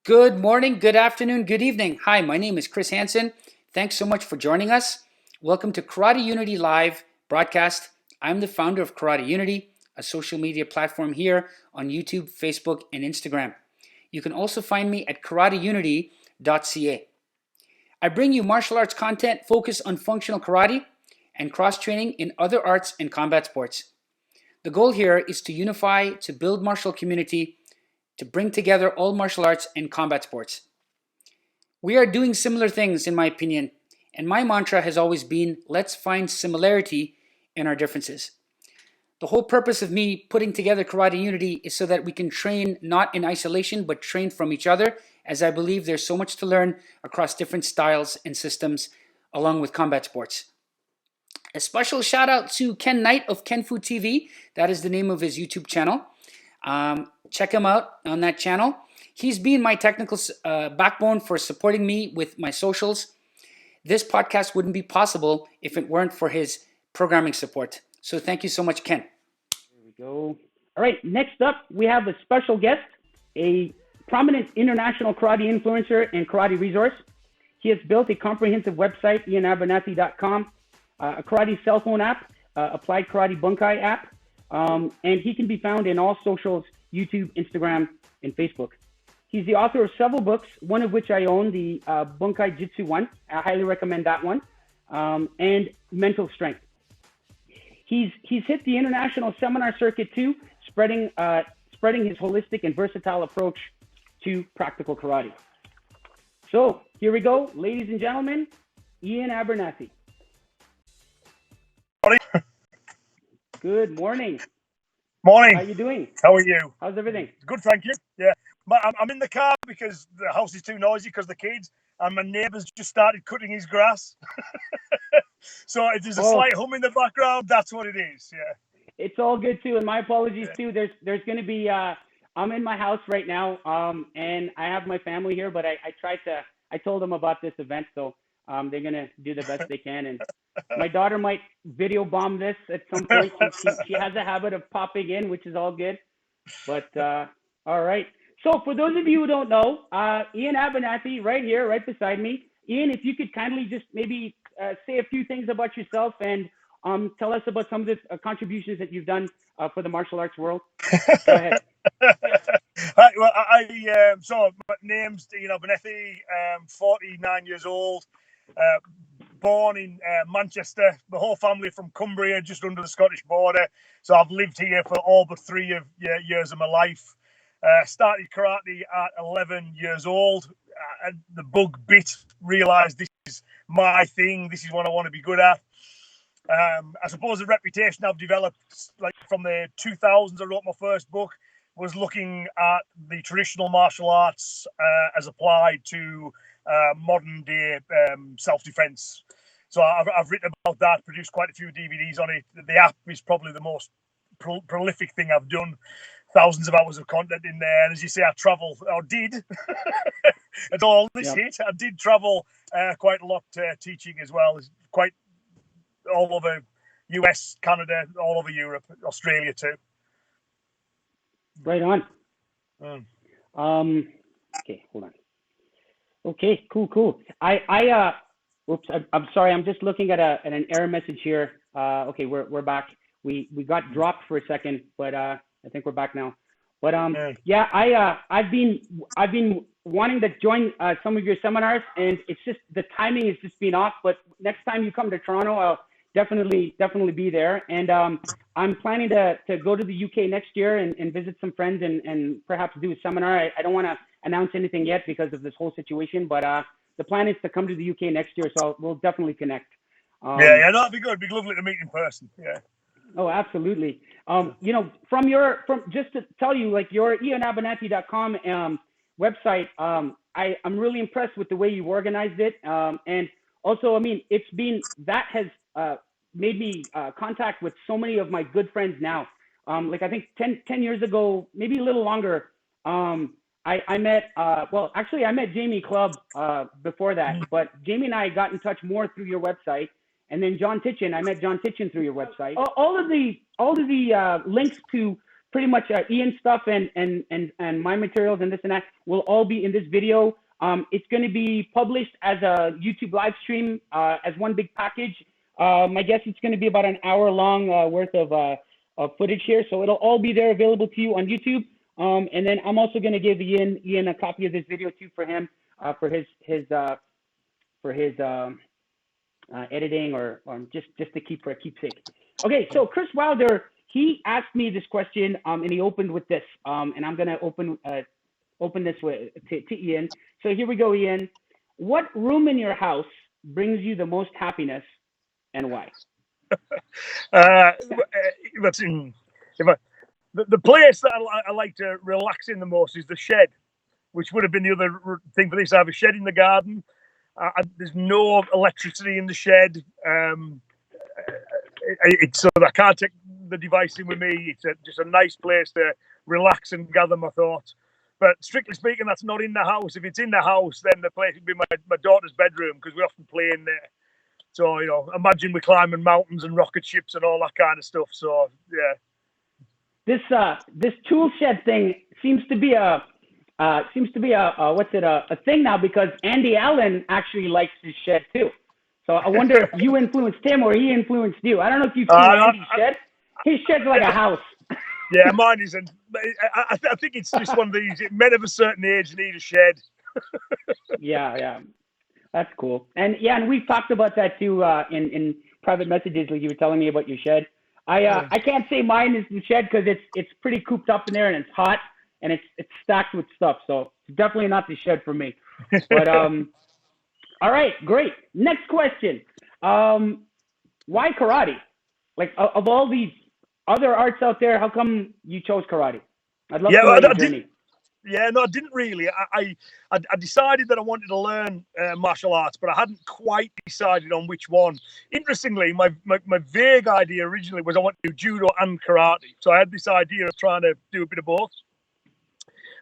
Good morning, good afternoon, good evening. Hi, my name is Chris Hanson. Thanks so much for joining us. Welcome to Karate Unity Live broadcast. I'm the founder of Karate Unity, a social media platform here on YouTube, Facebook, and Instagram. You can also find me at karateunity.ca. I bring you martial arts content focused on functional karate and cross-training in other arts and combat sports. The goal here is to unify, to build martial community, to bring together all martial arts and combat sports. We are doing similar things, in my opinion, and my mantra has always been, let's find similarity in our differences. The whole purpose of me putting together Karate Unity is so that we can train not in isolation, but train from each other, as I believe there's so much to learn across different styles and systems, along with combat sports. A special shout out to Ken Knight of Kenfu TV. That is the name of his YouTube channel. Check him out on that channel. He's been my technical backbone for supporting me with my socials. This podcast wouldn't be possible if it weren't for his programming support. So thank you so much, Ken. There we go. All right, next up, we have a special guest, a prominent international karate influencer and karate resource. He has built a comprehensive website, iainabernethy.com, a karate cell phone app, applied karate bunkai app, and he can be found in all socials, YouTube, Instagram, and Facebook. He's the author of several books, one of which I own, the Bunkai Jitsu one. I highly recommend that one, and Mental Strength. He's hit the international seminar circuit too, spreading his holistic and versatile approach to practical karate. So here we go, ladies and gentlemen, Iain Abernethy. Good morning. Morning. How are you doing? How are you? How's everything? Good, thank you. Yeah, I'm in the car because the house is too noisy because the kids, and my neighbour's just started cutting his grass. So if there's a slight hum in the background, that's what it is. Yeah. It's all good too, and my apologies too. There's going to be I'm in my house right now, and I have my family here, but I told them about this event, so they're going to do the best they can. And my daughter might video bomb this at some point. She has a habit of popping in, which is all good. But all right. So for those of you who don't know, Iain Abernethy, right here, right beside me. Iain, if you could kindly just maybe say a few things about yourself and tell us about some of the contributions that you've done for the martial arts world. Go ahead. Well, so my name's Iain Abernethy. 49 years old. Born in Manchester. The whole family from Cumbria, just under the Scottish border. So I've lived here for all but 3 years of my life. Started karate at 11 years old. And the bug bit, realised this is my thing. This is what I want to be good at. I suppose the reputation I've developed, like from the 2000s, I wrote my first book, was looking at the traditional martial arts as applied to modern day self-defense. So I've written about that, produced quite a few DVDs on it. The app is probably the most prolific thing I've done. Thousands of hours of content in there. And as you say, I travel, or did, at all this hit, I did travel quite a lot teaching as well. It's quite all over US, Canada, all over Europe, Australia too. Right on. Okay, hold on. Okay, cool. Oops, I'm sorry. I'm just looking at an error message here. Okay, we're back. We got dropped for a second, but I think we're back now. But I've been wanting to join some of your seminars, and it's just the timing has just been off. But next time you come to Toronto, I'll definitely be there. And I'm planning to go to the UK next year and visit some friends and perhaps do a seminar. I don't want to announce anything yet because of this whole situation, but the plan is to come to the UK next year, so we'll definitely connect. Yeah, that'd be good. It'd be lovely to meet in person. Yeah. Oh, absolutely. You know, from just to tell you, like your iainabernethy.com website, I'm really impressed with the way you organized it. And also, I mean, that has made me contact with so many of my good friends now. Like I think 10 years ago, maybe a little longer, I met, I met Jamie Clubb before that, but Jamie and I got in touch more through your website. And then John Titchen, I met John Titchen through your website. All of the links to pretty much Iain stuff and my materials and this and that will all be in this video. It's going to be published as a YouTube live stream as one big package. I guess it's going to be about an hour long worth of footage here, so it'll all be there available to you on YouTube. And then I'm also going to give Iain a copy of this video too for him for his editing or just to keep for a keepsake. Okay, so Chris Wilder, he asked me this question and he opened with this, and I'm going to open this to Iain. So here we go, Iain. What room in your house brings you the most happiness and why? The place that I like to relax in the most is the shed, which would have been the other thing for this. I have a shed in the garden. There's no electricity in the shed. So I can't take the device in with me. It's just a nice place to relax and gather my thoughts. But strictly speaking, that's not in the house. If it's in the house, then the place would be my daughter's bedroom because we often play in there. So, imagine we're climbing mountains and rocket ships and all that kind of stuff. So, yeah. This tool shed thing seems to be a thing now because Andy Allen actually likes his shed too. So I wonder if you influenced him or he influenced you. I don't know if you've seen Andy's shed. His shed's like a house. Yeah, mine isn't. I think it's just one of these. Men of a certain age need a shed. Yeah, that's cool. And we've talked about that too in private messages, like you were telling me about your shed. I can't say mine is the shed because it's pretty cooped up in there and it's hot and it's stacked with stuff. So it's definitely not the shed for me. But all right, great. Next question. Why karate? Like of all these other arts out there, how come you chose karate? I'd love to know your journey. Yeah, no, I didn't really. I decided that I wanted to learn martial arts, but I hadn't quite decided on which one. Interestingly, my vague idea originally was I wanted to do judo and karate. So I had this idea of trying to do a bit of both.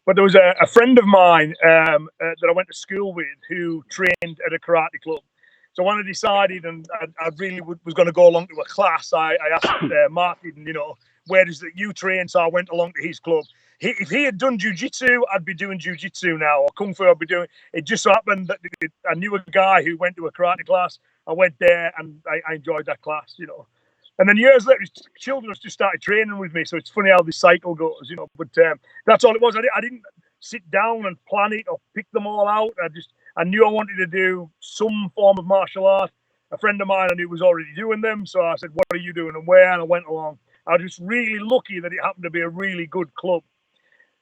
But there was a friend of mine that I went to school with who trained at a karate club. So when I decided and I really was going to go along to a class, I asked Martin, where does it you train? So I went along to his club. If he had done jiu-jitsu, I'd be doing jiu-jitsu now, or kung fu I'd be doing. It just so happened that I knew a guy who went to a karate class. I went there and I enjoyed that class, And then years later, his children just started training with me. So it's funny how this cycle goes, But that's all it was. I didn't sit down and plan it or pick them all out. I knew I wanted to do some form of martial art. A friend of mine I knew was already doing them. So I said, what are you doing and where? And I went along. I was just really lucky that it happened to be a really good club.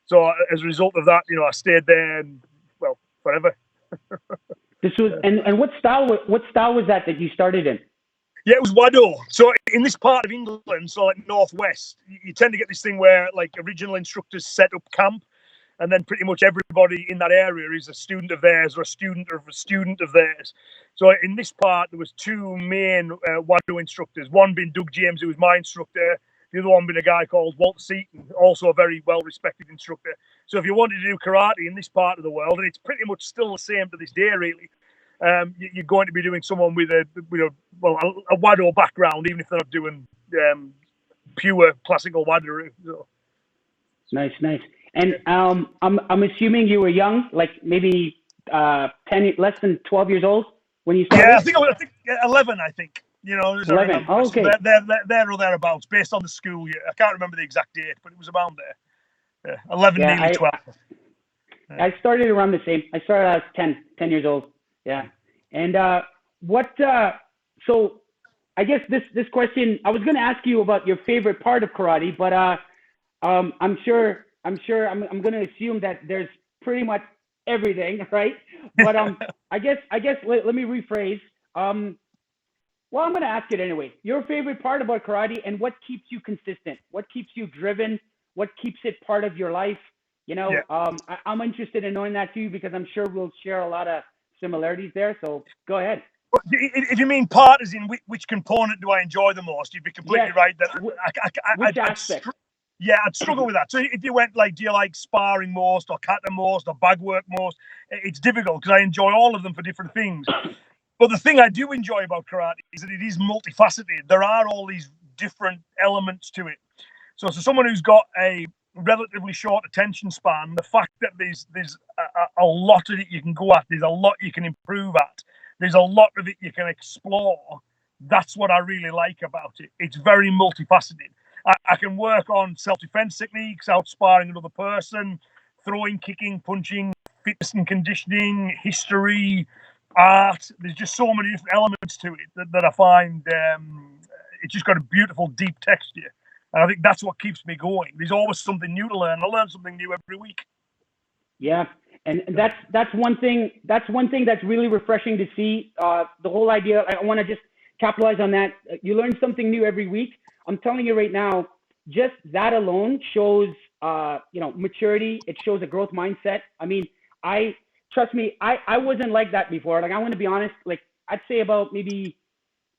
So as a result of that, I stayed there and, well, forever. This was and what style was that you started in? Yeah, it was Wado. So in this part of England, so like northwest, you tend to get this thing where like original instructors set up camp, and then pretty much everybody in that area is a student of theirs or a student of a student of theirs. So in this part, there was two main Wado instructors. One being Doug James, who was my instructor. The other one being a guy called Walt Seaton, also a very well-respected instructor. So if you wanted to do karate in this part of the world, and it's pretty much still the same to this day, really, you're going to be doing someone with a Wado background, even if they're not doing pure classical Wado. So. Nice. And I'm assuming you were young, like maybe less than 12 years old when you started? Yeah, I think 11. I think 11. Oh, okay. There or thereabouts, based on the school year. I can't remember the exact date, but it was around there. 11, nearly 12. I started around the same. I started when I was 10 years old. Yeah. And so I guess this question, I was going to ask you about your favorite part of karate, but I'm going to assume that there's pretty much everything, right? But I guess let me rephrase. Well, I'm going to ask it anyway. Your favorite part about karate and what keeps you consistent? What keeps you driven? What keeps it part of your life? I'm interested in knowing that too, because I'm sure we'll share a lot of similarities there. So go ahead. If you mean part as in which component do I enjoy the most, you'd be completely right. That which aspect? I'd struggle with that. So if you went like, do you like sparring most or kata most or bag work most? It's difficult because I enjoy all of them for different things. But the thing I do enjoy about karate is that it is multifaceted. There are all these different elements to it. So to someone who's got a relatively short attention span, the fact that there's a lot of it you can go at, there's a lot you can improve at, there's a lot of it you can explore. That's what I really like about it. It's very multifaceted. I can work on self-defense techniques, outsparring another person, throwing, kicking, punching, fitness and conditioning, history, art. There's just so many different elements to it that I find it's just got a beautiful, deep texture. And I think that's what keeps me going. There's always something new to learn. I learn something new every week. Yeah, and that's one thing. That's one thing that's really refreshing to see. The whole idea. I want to just capitalize on that. You learn something new every week. I'm telling you right now, just that alone shows, maturity. It shows a growth mindset. I mean, trust me, I wasn't like that before. Like, I want to be honest. Like, I'd say about maybe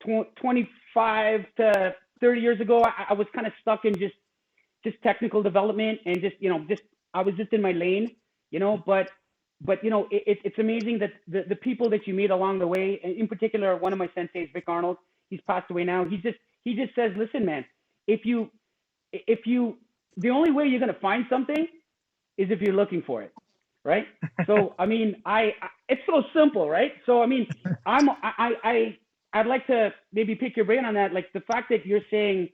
25 to 30 years ago, I was kind of stuck in just technical development and I was just in my lane, but it's amazing that the people that you meet along the way, and in particular, one of my senseis, Vic Arnold, he's passed away now. He just says, listen, man, if you, the only way you're going to find something is if you're looking for it. Right. So, I mean, it's so simple, right? So, I mean, I'd like to maybe pick your brain on that. Like, the fact that you're saying,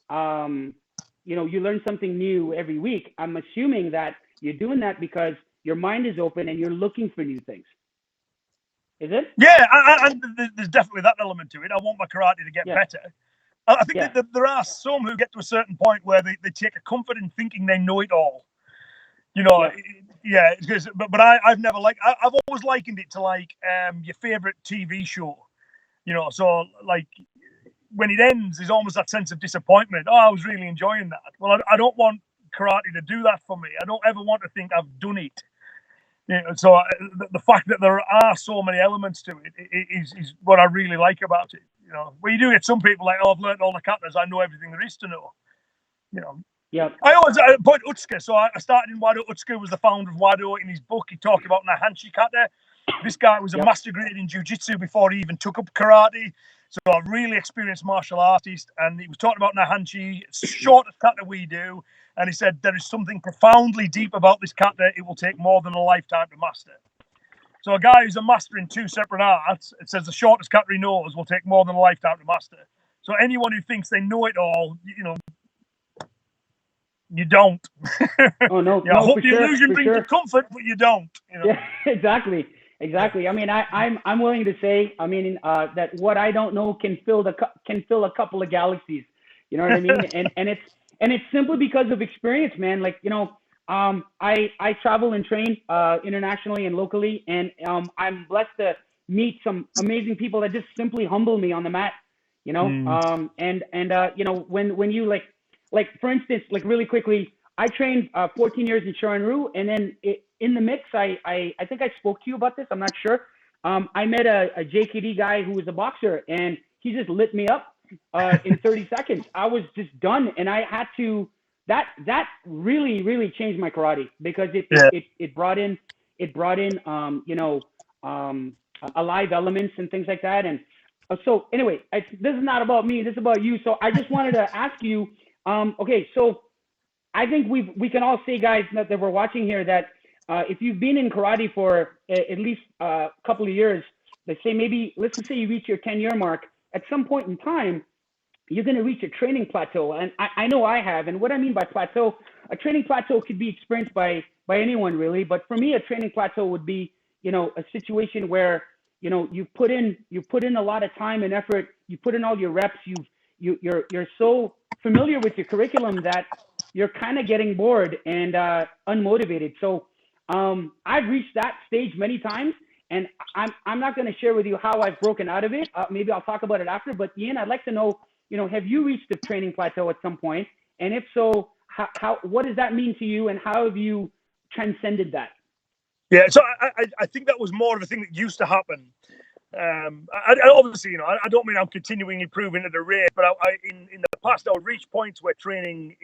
you learn something new every week. I'm assuming that you're doing that because your mind is open and you're looking for new things. Is it? Yeah, and there's definitely that element to it. I want my karate to get better. I think that there are some who get to a certain point where they take a comfort in thinking they know it all. Because, but I've never I've always likened it to like your favorite TV show. So like when it ends, there's almost that sense of disappointment. Oh, I was really enjoying that. Well, I don't want karate to do that for me. I don't ever want to think I've done it. So the fact that there are so many elements to it is what I really like about it. Where you do get some people like, oh, I've learned all the katas, I know everything there is to know. Yeah. I always put Utsuka. So I started in Wado. Utsuka was the founder of Wado. In his book, he talked about Nahanshi kata. This guy was a master grade in jiu-jitsu before he even took up karate. So a really experienced martial artist. And he was talking about Nahanshi, shortest kata we do. And he said, there is something profoundly deep about this kata. It will take more than a lifetime to master. So a guy who's a master in two separate arts, it says the shortest kata he knows will take more than a lifetime to master. So anyone who thinks they know it all, you don't. Oh no! I hope the illusion brings you comfort, but you don't. Yeah, exactly. I mean, I'm willing to say, I mean, that what I don't know can fill a couple of galaxies. You know what I mean? and it's simply because of experience, man. Like, I travel and train internationally and locally, and I'm blessed to meet some amazing people that just simply humble me on the mat. When you like for instance, like really quickly, I trained 14 years in Shorin-ryu, and then in the mix, I think I spoke to you about this. I'm not sure. I met a JKD guy who was a boxer, and he just lit me up in 30 seconds. I was just done, and I had to. That really changed my karate because it brought in alive elements and things like that. And so anyway, this is not about me. This is about you. So I just wanted to ask you. Okay, so I think we can all say, guys, that we're watching here, that if you've been in karate for at least a couple of years, let's just say you reach your 10-year mark, at some point in time, you're going to reach a training plateau. And I know I have. And what I mean by plateau, a training plateau could be experienced by anyone really. But for me, a training plateau would be, a situation where, you put in a lot of time and effort. You put in all your reps. You're so familiar with your curriculum that you're kind of getting bored and unmotivated. So I've reached that stage many times, and I'm not going to share with you how I've broken out of it. Maybe I'll talk about it after. But Iain, I'd like to know, have you reached the training plateau at some point? And if so, what does that mean to you, and how have you transcended that? Yeah, so I think that was more of a thing that used to happen. Obviously, I don't mean I'm continuing improving at a rate, but in the past, I would reach points where training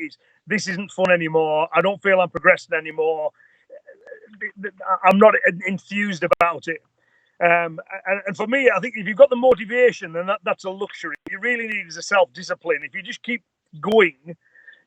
this isn't fun anymore. I don't feel I'm progressing anymore. I'm not enthused about it. And for me, I think if you've got the motivation, then that's a luxury. You really need is a self-discipline. If you just keep going,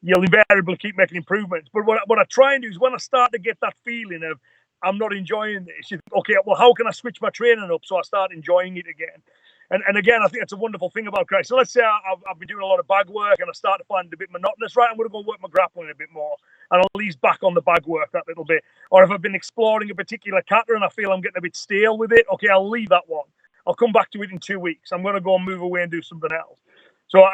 you'll invariably keep making improvements. But what I try and do is when I start to get that feeling of I'm not enjoying this, you think, okay, well, how can I switch my training up so I start enjoying it again? And again, I think that's a wonderful thing about Christ. So let's say I've been doing a lot of bag work and I start to find it a bit monotonous, right? I'm going to go work my grappling a bit more and I'll ease back on the bag work that little bit. Or if I've been exploring a particular kata and I feel I'm getting a bit stale with it, okay, I'll leave that one. I'll come back to it in 2 weeks. I'm going to go and move away and do something else. So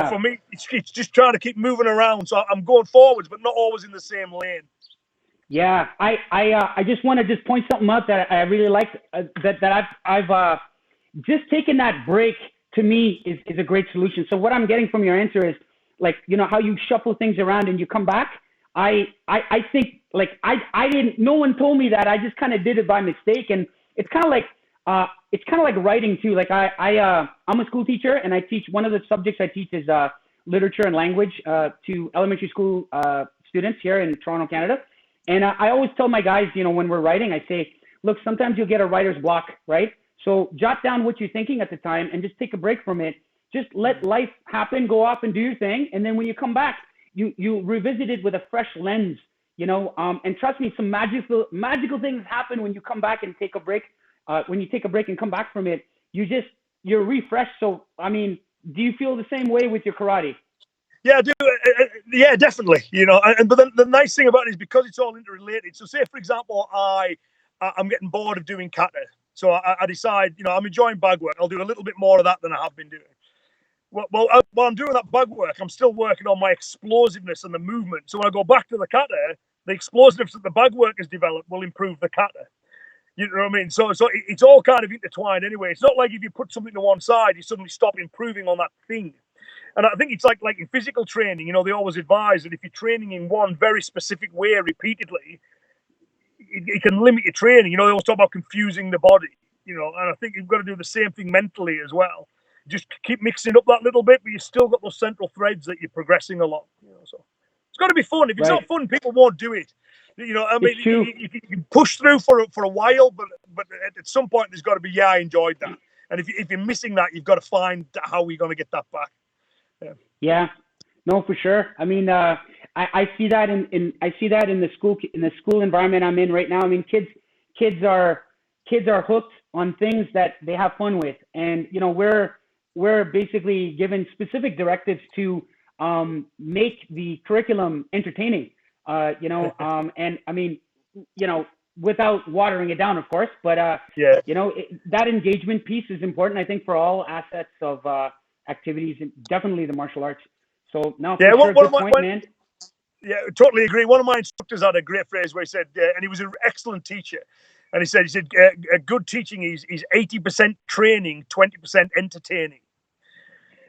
for me, it's just trying to keep moving around. So I'm going forwards, but not always in the same lane. Yeah, I just want to just point something out that I really like, that I've just taken that break. To me is a great solution. So what I'm getting from your answer is, like, you know, how you shuffle things around and you come back. I think, like, I didn't, no one told me that. I just kind of did it by mistake. And it's kind of like writing too. Like I'm a school teacher and I teach, one of the subjects I teach is literature and language to elementary school students here in Toronto, Canada. And I always tell my guys, you know, when we're writing, I say, look, sometimes you'll get a writer's block, right? So jot down what you're thinking at the time and just take a break from it. Just let life happen, go off and do your thing. And then when you come back, you revisit it with a fresh lens, you know, and trust me, some magical things happen when you come back and take a break. When you take a break and come back from it, you're refreshed. So, I mean, do you feel the same way with your karate? Yeah, I do. Yeah, definitely. You know, but then the nice thing about it is because it's all interrelated. So, say for example, I'm getting bored of doing kata, so I decide, you know, I'm enjoying bag work. I'll do a little bit more of that than I have been doing. Well, while I'm doing that bag work, I'm still working on my explosiveness and the movement. So when I go back to the kata, the explosiveness that the bag work has developed will improve the kata. You know what I mean? So it's all kind of intertwined anyway. It's not like if you put something to one side, you suddenly stop improving on that thing. And I think it's like in physical training, you know, they always advise that if you're training in one very specific way repeatedly, it can limit your training. You know, they always talk about confusing the body, you know, and I think you've got to do the same thing mentally as well. Just keep mixing up that little bit, but you still got those central threads that you're progressing along. You know, so it's got to be fun. If it's not fun, people won't do it. You know, I mean, you can push through for a while, but at some point there's got to be, yeah, I enjoyed that. And if you're missing that, you've got to find how we're going to get that back. Yeah, no, for sure. I mean, I see that in the school environment I'm in right now. I mean, kids are hooked on things that they have fun with, and you know, we're basically given specific directives to make the curriculum entertaining. You know, and I mean, you know, without watering it down, of course, but yeah, you know, that engagement piece is important, I think, for all assets of activities, and definitely the martial arts. So now, for sure, good point, man. Yeah, totally agree. One of my instructors had a great phrase where he said, and he was an excellent teacher, and he said, a good teaching is 80% training, 20% entertaining.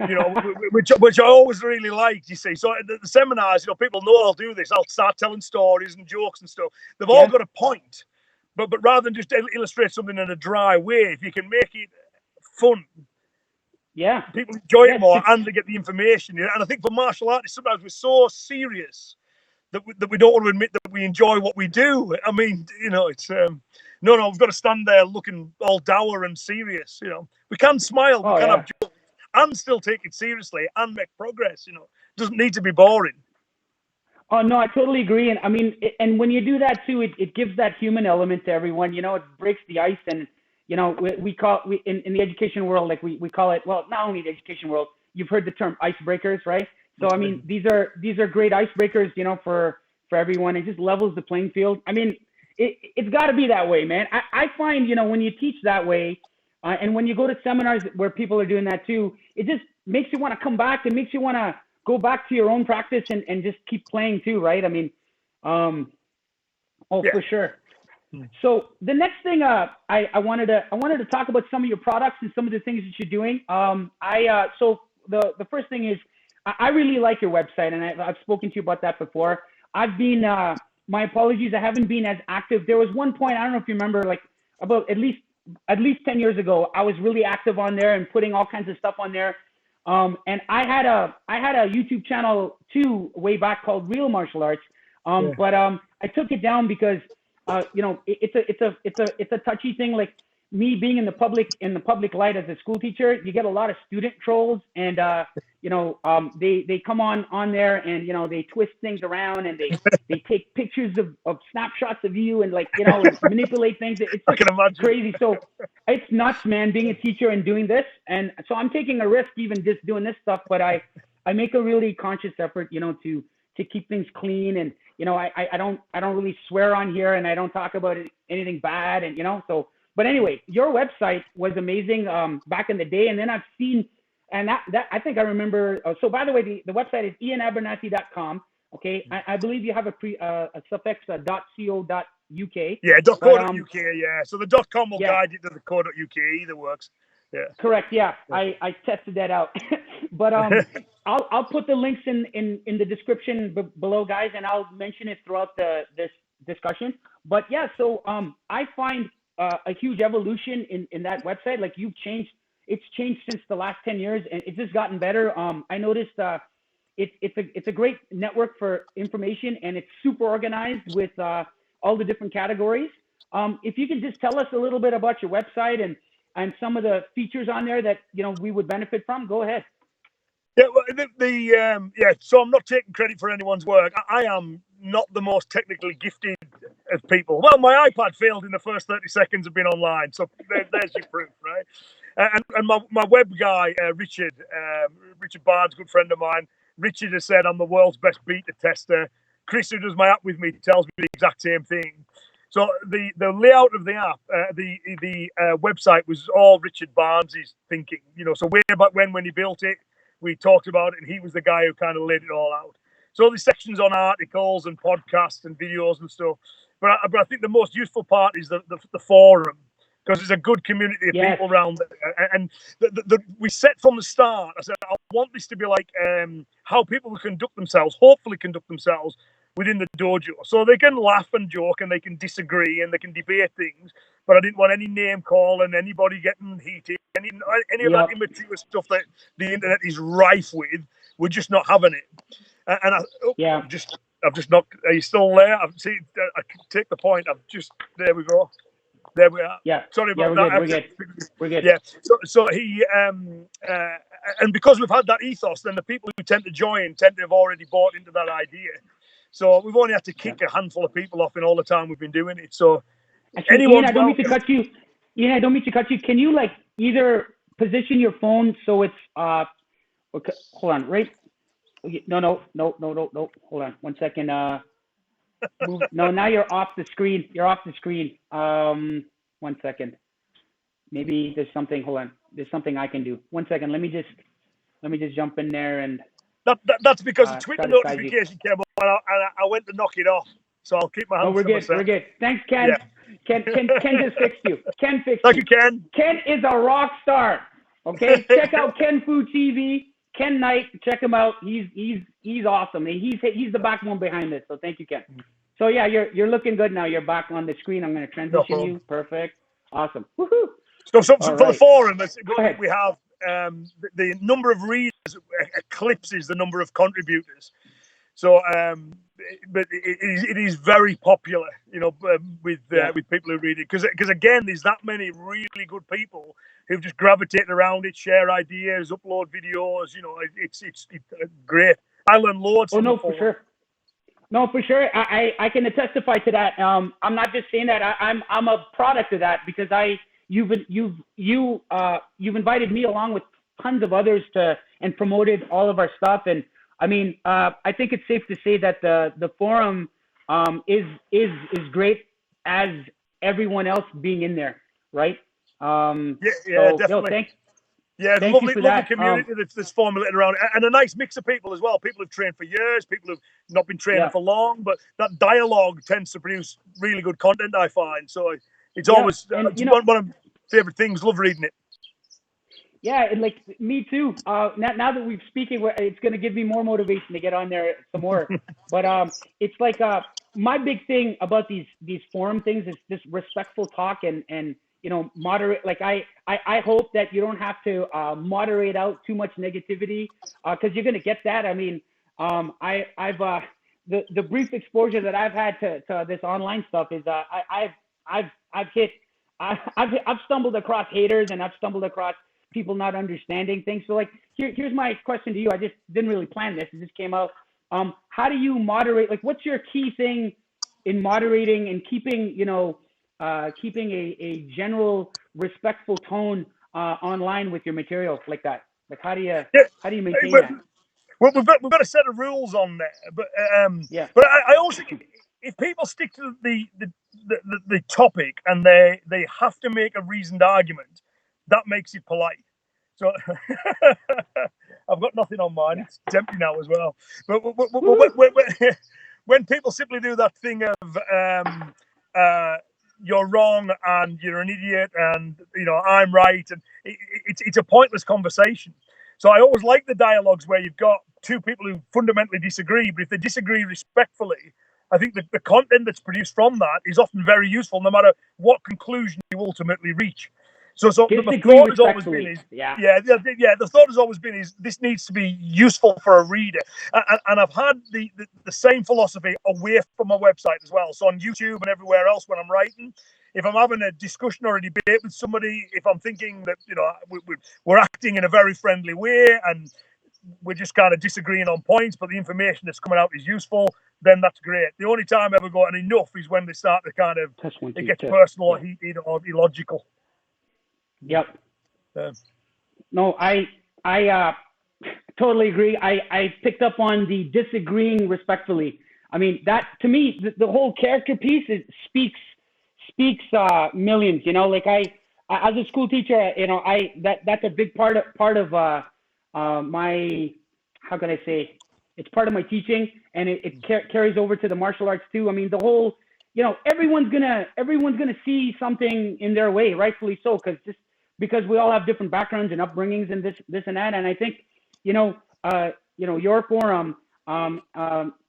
You know, which I always really liked. You see, so at the seminars, you know, people know I'll do this. I'll start telling stories and jokes and stuff. They've all got a point, but rather than just illustrate something in a dry way, if you can make it fun. Yeah, people enjoy it more and they get the information. You know? And I think for martial artists, sometimes we're so serious that we don't want to admit that we enjoy what we do. I mean, you know, it's no, we've got to stand there looking all dour and serious. You know, we can smile, we can have jokes, and still take it seriously and make progress. You know, it doesn't need to be boring. Oh no, I totally agree. And I mean, and when you do that too, it gives that human element to everyone. You know, it breaks the ice. And you know, we call in the education world, like we call it, well, not only the education world, you've heard the term icebreakers, right? So I mean, these are great icebreakers, you know, for everyone. It just levels the playing field. I mean, it's got to be that way, man. I find, you know, when you teach that way, and when you go to seminars where people are doing that too, it just makes you want to come back. It makes you want to go back to your own practice and just keep playing too, right? I mean, for sure. So the next thing I wanted to talk about some of your products and some of the things that you're doing. So the first thing is, I really like your website, and I've spoken to you about that before. I've been my apologies, I haven't been as active. There was one point, I don't know if you remember, like about at least 10 years ago, I was really active on there and putting all kinds of stuff on there. And I had a YouTube channel too way back called Real Martial Arts. But I took it down because you know, it's a touchy thing. Like me being in the public light as a school teacher, you get a lot of student trolls, and they come on there, and they twist things around, and they take pictures of snapshots of you, and and manipulate things. It's I can imagine. crazy. So it's nuts, man, being a teacher and doing this. And so I'm taking a risk even just doing this stuff, but I make a really conscious effort, to keep things clean, and I don't really swear on here, and I don't talk about anything bad, and so. But anyway, your website was amazing back in the day, and then I've seen, and that I think I remember. So by the way, the website is iainabernethy.com. Okay, I believe you have a suffix .co.uk. Yeah, .co.uk. Yeah, so the .com will guide you to the .co.uk. Either works. Yeah. Correct. Yeah, I tested that out. But I'll put the links in the description below, guys, and I'll mention it throughout this discussion. But yeah, so I find a huge evolution in that website. Like it's changed since the last 10 years, and it's just gotten better. I noticed it's a great network for information, and it's super organized with all the different categories. If you can just tell us a little bit about your website and some of the features on there that we would benefit from, go ahead. Yeah, well, so I'm not taking credit for anyone's work. I am not the most technically gifted of people. Well, my iPad failed in the first 30 seconds of being online, so there's your proof, right? And my web guy, Richard Bard's a good friend of mine. Richard has said I'm the world's best beta tester. Chris, who does my app with me, tells me the exact same thing. So the layout of the app, the website was all Richard Barnes' thinking. So way back when he built it, we talked about it, and he was the guy who kind of laid it all out. So all these sections on articles and podcasts and videos and stuff. But I think the most useful part is the forum, because there's a good community of people around there. And we set from the start, I said, I want this to be like how people conduct themselves, hopefully conduct themselves within the dojo. So they can laugh and joke, and they can disagree, and they can debate things. But I didn't want any name calling, anybody getting heated, any of that immature stuff that the internet is rife with. We're just not having it. And I've just not. Are you still there? I take the point. There we go. There we are. Yeah. Sorry about that. We're good. Yeah. So he and because we've had that ethos, then the people who tend to join tend to have already bought into that idea. So we've only had to kick a handful of people off in all the time we've been doing it. So Ian, I don't mean to cut you. Ian, I don't mean to cut you. Can you either position your phone so it's okay, hold on, right? No. Hold on 1 second. Move. No, now you're off the screen. 1 second. Maybe there's something. Hold on. There's something I can do. 1 second. Let me just jump in there and. That's because the Twitter notification came up, and I went to knock it off. So I'll keep my hands to myself. We're good. Thanks, Ken. Yeah. Ken just fixed you. Ken fixed you. Thank you, Ken. Ken is a rock star. Okay, check out Ken Fu TV. Ken Knight, check him out. He's awesome. He's the backbone behind this. So thank you, Ken. So yeah, you're looking good now. You're back on the screen. I'm going to transition you. Perfect. Awesome. Woohoo. So for the forum, we have the number of readers eclipses the number of contributors. So, but it is very popular, with people who read it, because again, there's that many really good people who've just gravitated around it, share ideas, upload videos. It's great. I learn loads. Oh no, for sure. No, for sure. I can testify to that. I'm not just saying that. I'm a product of that, because you've invited me along with tons of others and promoted all of our stuff. And I mean, I think it's safe to say that the forum is great as everyone else being in there, right? Definitely. It's a lovely community that's formulated around it, and a nice mix of people as well. People who've trained for years, people who've not been training for long, but that dialogue tends to produce really good content, I find. So it's always one of my favorite things. Love reading it. Yeah, and me too. Now that we've speaking, it's going to give me more motivation to get on there some more. But it's my big thing about these forum things is this respectful talk and moderate. I hope that you don't have to moderate out too much negativity, because you're going to get that. I mean, I've the brief exposure that I've had to this online stuff is I've hit I've stumbled across haters, and I've stumbled across people not understanding things. So like, here's my question to you. I just didn't really plan this. It just came out. How do you moderate? Like, what's your key thing in moderating and keeping, keeping a general respectful tone online with your material like that? Like, how do you maintain that? Well, we've got a set of rules on there, but Yeah. but I also, if people stick to the topic and they have to make a reasoned argument, that makes it polite. So I've got nothing on mine. It's empty now as well. But when people simply do that thing of you're wrong and you're an idiot and I'm right, and it's a pointless conversation. So I always like the dialogues where you've got two people who fundamentally disagree, but if they disagree respectfully, I think the content that's produced from that is often very useful, no matter what conclusion you ultimately reach. So the thought has always been the thought has always been is this needs to be useful for a reader, and I've had the same philosophy away from my website as well. So on YouTube and everywhere else when I'm writing, if I'm having a discussion or a debate with somebody, if I'm thinking that we're acting in a very friendly way and we're just kind of disagreeing on points, but the information that's coming out is useful, then that's great. The only time I've ever got enough is when they start to kind of it gets personal or heated or illogical. Yep. No, I totally agree. I picked up on the disagreeing respectfully. I mean, that to me, the whole character piece speaks millions. Like I as a school teacher, that's a big part of my, how can I say, it's part of my teaching, and it carries over to the martial arts too. I mean, the whole, everyone's gonna see something in their way, rightfully so, because we all have different backgrounds and upbringings and this and that. And I think, your forum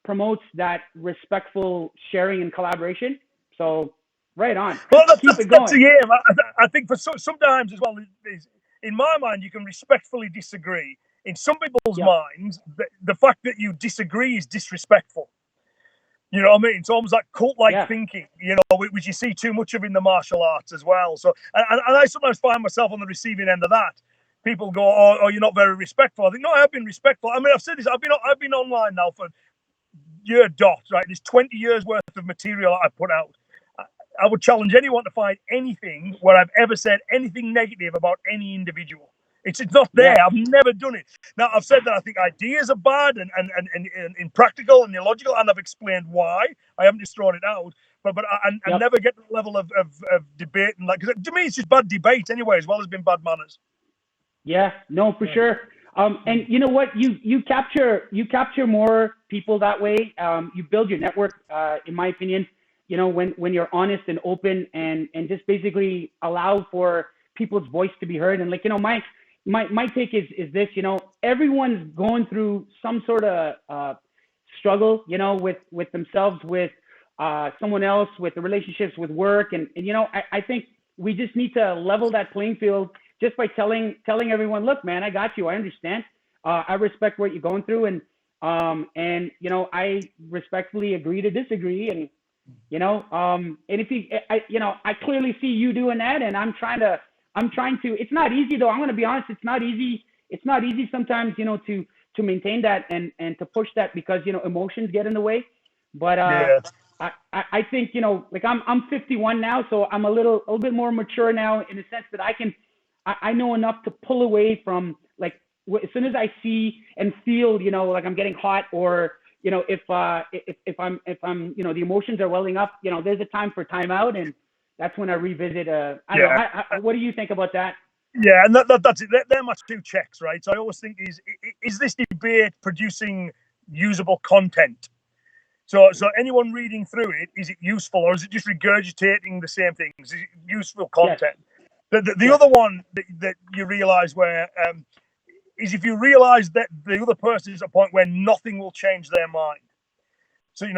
promotes that respectful sharing and collaboration. So right on. Well, that's the aim. I think for sometimes as well, in my mind, you can respectfully disagree. In some people's minds, the fact that you disagree is disrespectful. You know what I mean? It's almost like cult-like thinking, which you see too much of in the martial arts as well. So, and I sometimes find myself on the receiving end of that. People go, "Oh, you're not very respectful." I think, no, I have been respectful. I mean, I've said this. I've been online now for year dot. Right, there's 20 years worth of material I put out. I would challenge anyone to find anything where I've ever said anything negative about any individual. It's not there. I've never done it. Now, I've said that I think ideas are bad and impractical and illogical, and I've explained why. I haven't just thrown it out. But I never get to the level of debate. And because to me, it's just bad debate anyway, as well as being bad manners. Yeah, no, for sure. And you know what? You capture more people that way. You build your network, in my opinion, when you're honest and open and just basically allow for people's voice to be heard. And my take is this, everyone's going through some sort of struggle, with themselves, with someone else, with the relationships, with work. And I think we just need to level that playing field just by telling everyone, look, man, I got you. I understand. I respect what you're going through. And I respectfully agree to disagree. And, and if I clearly see you doing that, and I'm trying to, it's not easy though. I'm going to be honest. It's not easy. It's not easy sometimes, to maintain that and to push that because, emotions get in the way. But, I think, I'm 51 now, so I'm a little bit more mature now in the sense that I know enough to pull away from, like, as soon as I see and feel, like I'm getting hot, or, if I'm, the emotions are welling up, there's a time for timeout, and that's when I revisit. What do you think about that? Yeah, and that's it. They're my two checks, right? So I always think is this debate producing usable content? So anyone reading through it, is it useful, or is it just regurgitating the same things? Is it useful content? Yes. The other one that you realise where is if you realise that the other person is at a point where nothing will change their mind. So you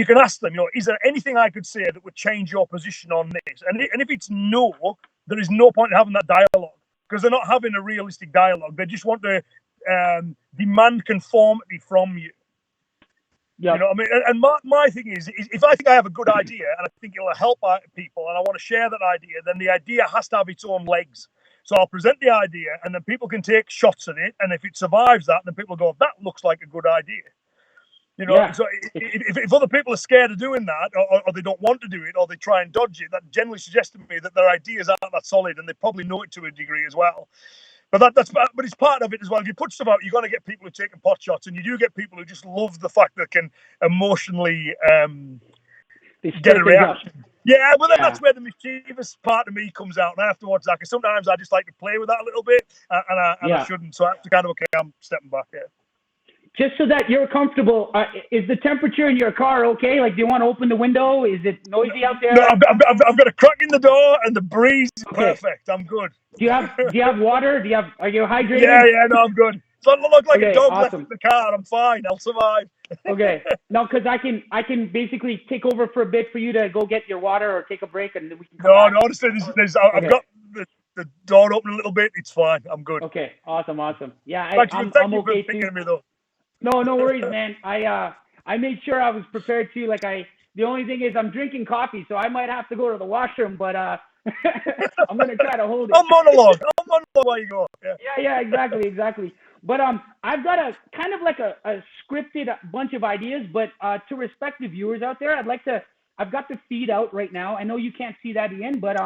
can ask them, is there anything I could say that would change your position on this? And if it's no, there is no point in having that dialogue because they're not having a realistic dialogue. They just want to demand conformity from you. Yeah. You know what I mean? And my thing is if I think I have a good idea and I think it'll help people and I want to share that idea, then the idea has to have its own legs. So I'll present the idea and then people can take shots at it. And if it survives that, then people go, that looks like a good idea. You know, Yeah. so if other people are scared of doing that or they don't want to do it or they try and dodge it, that generally suggests to me that their ideas aren't that solid and they probably know it to a degree as well. But but it's part of it as well. If you put stuff out, you're going to get people who take pot shots, and you do get people who just love the fact that they can emotionally get a reaction. Yeah, well, then that's where the mischievous part of me comes out, and I have to watch that because sometimes I just like to play with that a little bit, and I shouldn't. So I have to kind of I'm stepping back here. Just so that you're comfortable, is the temperature in your car okay? Like, do you want to open the window? Is it noisy out there? No, I've got a crack in the door, and the breeze is perfect. I'm good. Do you have water? Are you hydrated? Yeah, no, I'm good. So I look like a dog left in the car. I'm fine. I'll survive. Okay. No, because I can basically take over for a bit for you to go get your water or take a break, and then we can come back. No, honestly, I've got the door open a little bit. It's fine. I'm good. Okay. Awesome. Yeah, I'm okay for thinking of me though. No worries, man. I made sure I was prepared too. The only thing is I'm drinking coffee, so I might have to go to the washroom, but I'm gonna try to hold it. I'll monologue while you go. Yeah, exactly. But I've got a kind of like a scripted bunch of ideas, but to respect the viewers out there, I've got the feed out right now. I know you can't see that, Iain, but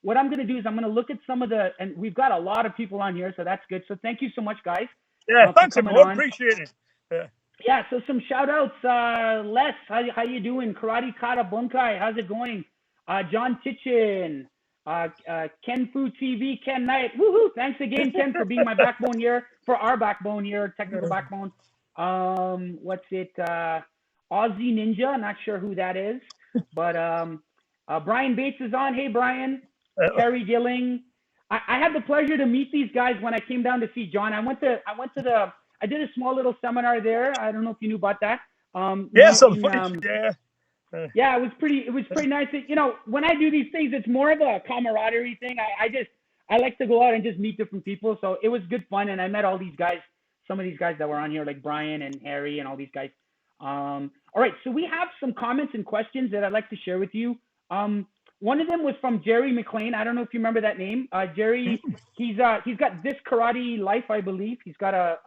what I'm gonna do is I'm gonna look at some of and we've got a lot of people on here, so that's good. So thank you so much, guys. Yeah, thanks everyone. Appreciate it. Yeah, so some shout outs. Les, how you doing? Karate Kata Bunkai, how's it going? John Titchin, Ken Fu TV, Ken Knight. Woohoo! Thanks again, Ken, for being my backbone here, for our backbone here, technical backbone. What's it? Aussie Ninja, not sure who that is. But Brian Bates is on. Hey, Brian. Terry Gilling. I had the pleasure to meet these guys when I came down to see John. I did a small little seminar there. I don't know if you knew about that. Yeah, yeah, it was pretty nice. When I do these things, it's more of a camaraderie thing. I like to go out and just meet different people. So it was good fun, and I met all these guys. Some of these guys that were on here, like Brian and Harry and all these guys. All right, so we have some comments and questions that I'd like to share with you. One of them was from Jerry McLean. I don't know if you remember that name. Jerry, he's got This Karate Life, I believe. He's got a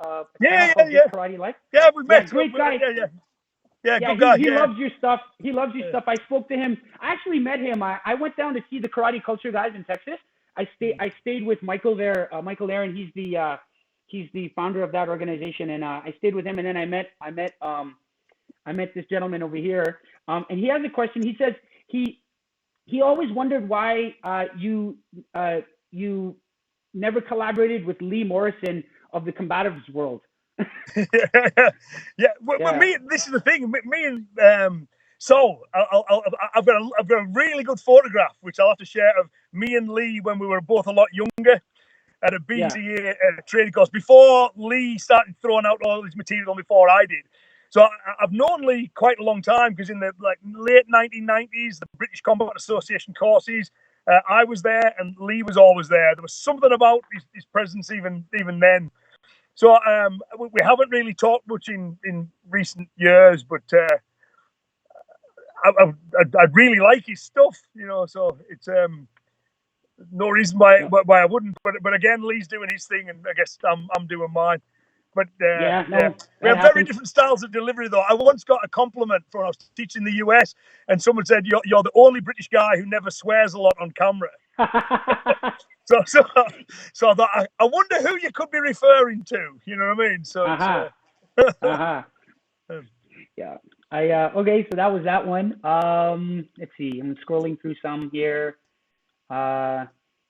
channel called This Karate Life. Yeah, we met. Great guy. Yeah, good guy. He loves your stuff. He loves your stuff. I spoke to him. I actually met him. I went down to see the Karate Culture guys in Texas. I stayed with Michael there. Michael Aaron. He's the founder of that organization, and I stayed with him. And then I met this gentleman over here, and he has a question. He says he always wondered why you never collaborated with Lee Morrison of the Combatives World. Well, this is the thing. Me and I've got a really good photograph which I'll have to share of me and Lee when we were both a lot younger at a BCA training course before Lee started throwing out all his material before I did. So I've known Lee quite a long time because in the late 1990s, the British Combat Association courses, I was there and Lee was always there. There was something about his presence even then. So we haven't really talked much in recent years, but I really like his stuff, So it's no reason why I wouldn't. But again, Lee's doing his thing, and I guess I'm doing mine. But we have very different styles of delivery, though. I once got a compliment when I was teaching the US, and someone said, "You're the only British guy who never swears a lot on camera." So I thought, I wonder who you could be referring to. You know what I mean? So. Yeah. Okay, so that was that one. Let's see. I'm scrolling through some here.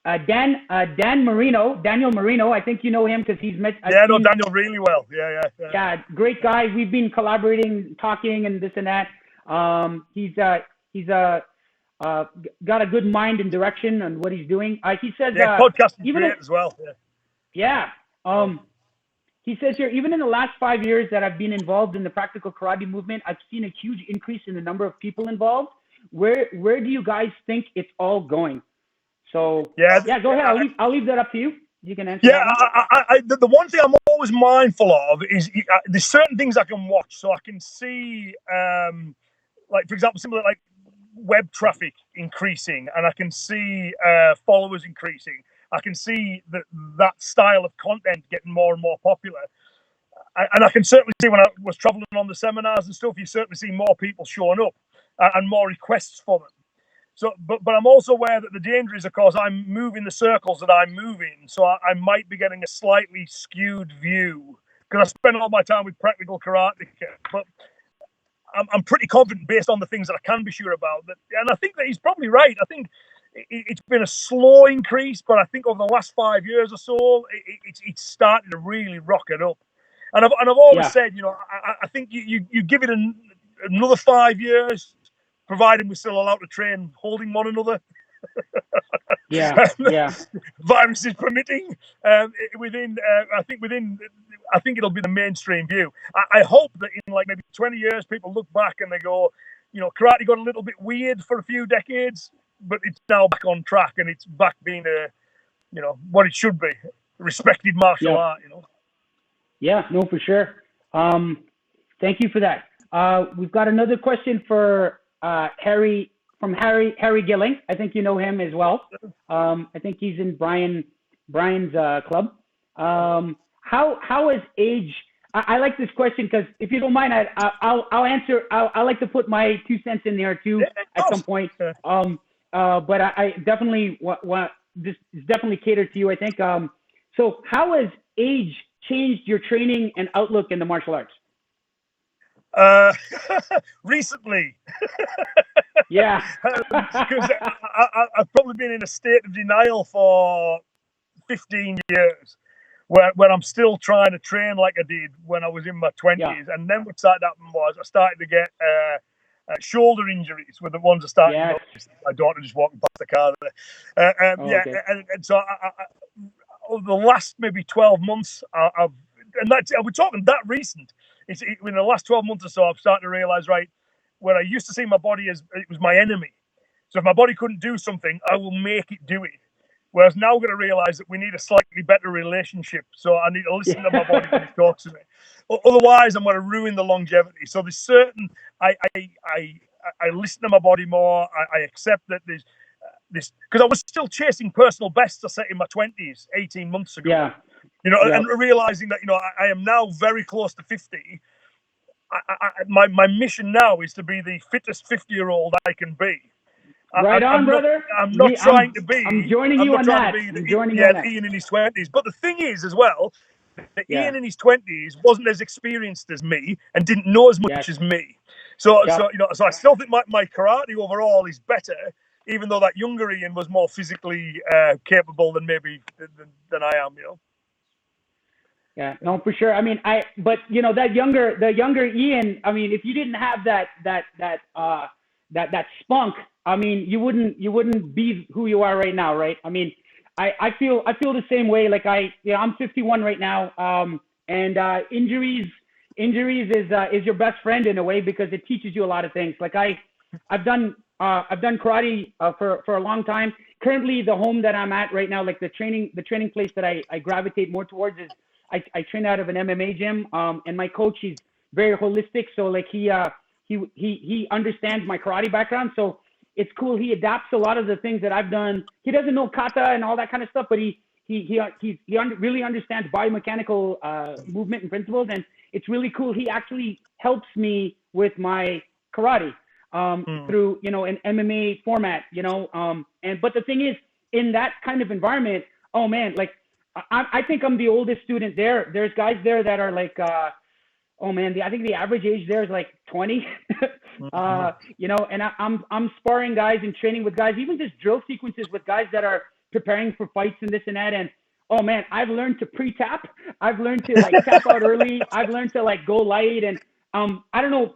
Daniel Marino. I think you know him because he's met. I know Daniel really well. Yeah, great guy. We've been collaborating, talking, and this and that. He's got a good mind and direction on what he's doing. He says, podcasting great as well. He says here, even in the last 5 years that I've been involved in the practical karate movement, I've seen a huge increase in the number of people involved. Where do you guys think it's all going? So go ahead. I'll leave that up to you. You can answer Yeah, that one. the one thing I'm always mindful of is there's certain things I can watch, so I can see, like for example, similar like web traffic increasing, and I can see followers increasing. I can see that style of content getting more and more popular. And I can certainly see when I was traveling on the seminars and stuff, you certainly see more people showing up and more requests for them. So, but I'm also aware that the danger is, of course, I'm moving the circles that I'm moving, so I might be getting a slightly skewed view because I spend all my time with practical karate. But I'm pretty confident based on the things that I can be sure about that, and I think that he's probably right. I think it's been a slow increase, but I think over the last 5 years or so, it's starting to really rock it up. And I've always said, you know, I think you give it another 5 years, providing we're still allowed to train holding one another. Yeah, yeah. Viruses permitting. I think it'll be the mainstream view. I hope that in like maybe 20 years, people look back and they go, you know, karate got a little bit weird for a few decades, but it's now back on track and it's back being you know, what it should be, respected martial art. You know. Yeah, no, for sure. Thank you for that. We've got another question for Harry Gilling. I think you know him as well. I think he's in Brian's club. How has age? I like this question because if you don't mind, I'll answer. I like to put my 2 cents in there too at some point. But I definitely want this is definitely catered to you. I think. So how has age changed your training and outlook in the martial arts? Recently. Yeah. Because I've probably been in a state of denial for 15 years when I'm still trying to train like I did when I was in my 20s. Yeah. And then what started happening was I started to get shoulder injuries with the ones I started to notice. My daughter just walking past the car there. Okay. And so over the last maybe 12 months, we're talking that recent. In the last 12 months or so, I've started to realize, right, where I used to see my body as it was my enemy. So if my body couldn't do something, I will make it do it. Whereas now I'm going to realize that we need a slightly better relationship. So I need to listen to my body when it talks to me. Otherwise, I'm going to ruin the longevity. So there's certain, I listen to my body more. I accept that there's this, because I was still chasing personal bests I set in my 20s, 18 months ago. Yeah. You know, and realizing that, you know, I am now very close to 50. My mission now is to be the fittest 50-year-old I can be. Right on, brother. I'm not trying to be. I'm joining you on that. Iain in his 20s. But the thing is, as well, that Iain in his 20s wasn't as experienced as me and didn't know as much as me. So you know, so I still think my karate overall is better, even though that younger Iain was more physically capable than maybe than I am. You know. Yeah, no, for sure. I mean, but you know, the younger Iain. I mean, if you didn't have that spunk, I mean, you wouldn't be who you are right now, right? I mean, I feel the same way. Like I'm 51 right now, and injuries is your best friend in a way because it teaches you a lot of things. Like I've done karate for a long time. Currently, the home that I'm at right now, like the training place that I gravitate more towards is. I train out of an MMA gym, and my coach, he's very holistic. So like he understands my karate background. So it's cool. He adapts a lot of the things that I've done. He doesn't know kata and all that kind of stuff, but he really understands biomechanical movement and principles. And it's really cool. He actually helps me with my karate through, you know, an MMA format, you know. But the thing is, in that kind of environment, oh man, like, I think I'm the oldest student there. There's guys there that are like, oh man, I think the average age there is like 20. You know, and I'm sparring guys and training with guys, even just drill sequences with guys that are preparing for fights and this and that. And oh man, I've learned to pre-tap. I've learned to like tap out early. I've learned to like go light. And I don't know.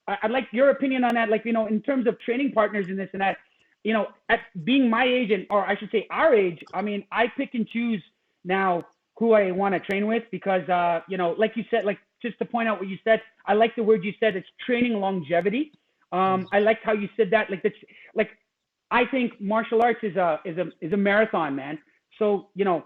I'd like your opinion on that. Like, you know, in terms of training partners and this and that. You know, at being my age or I should say our age, I mean, I pick and choose now who I want to train with because, you know, like you said, like just to point out what you said, I like the word you said, it's training longevity. I liked how you said that. Like that's like, I think martial arts is a marathon, man. So, you know,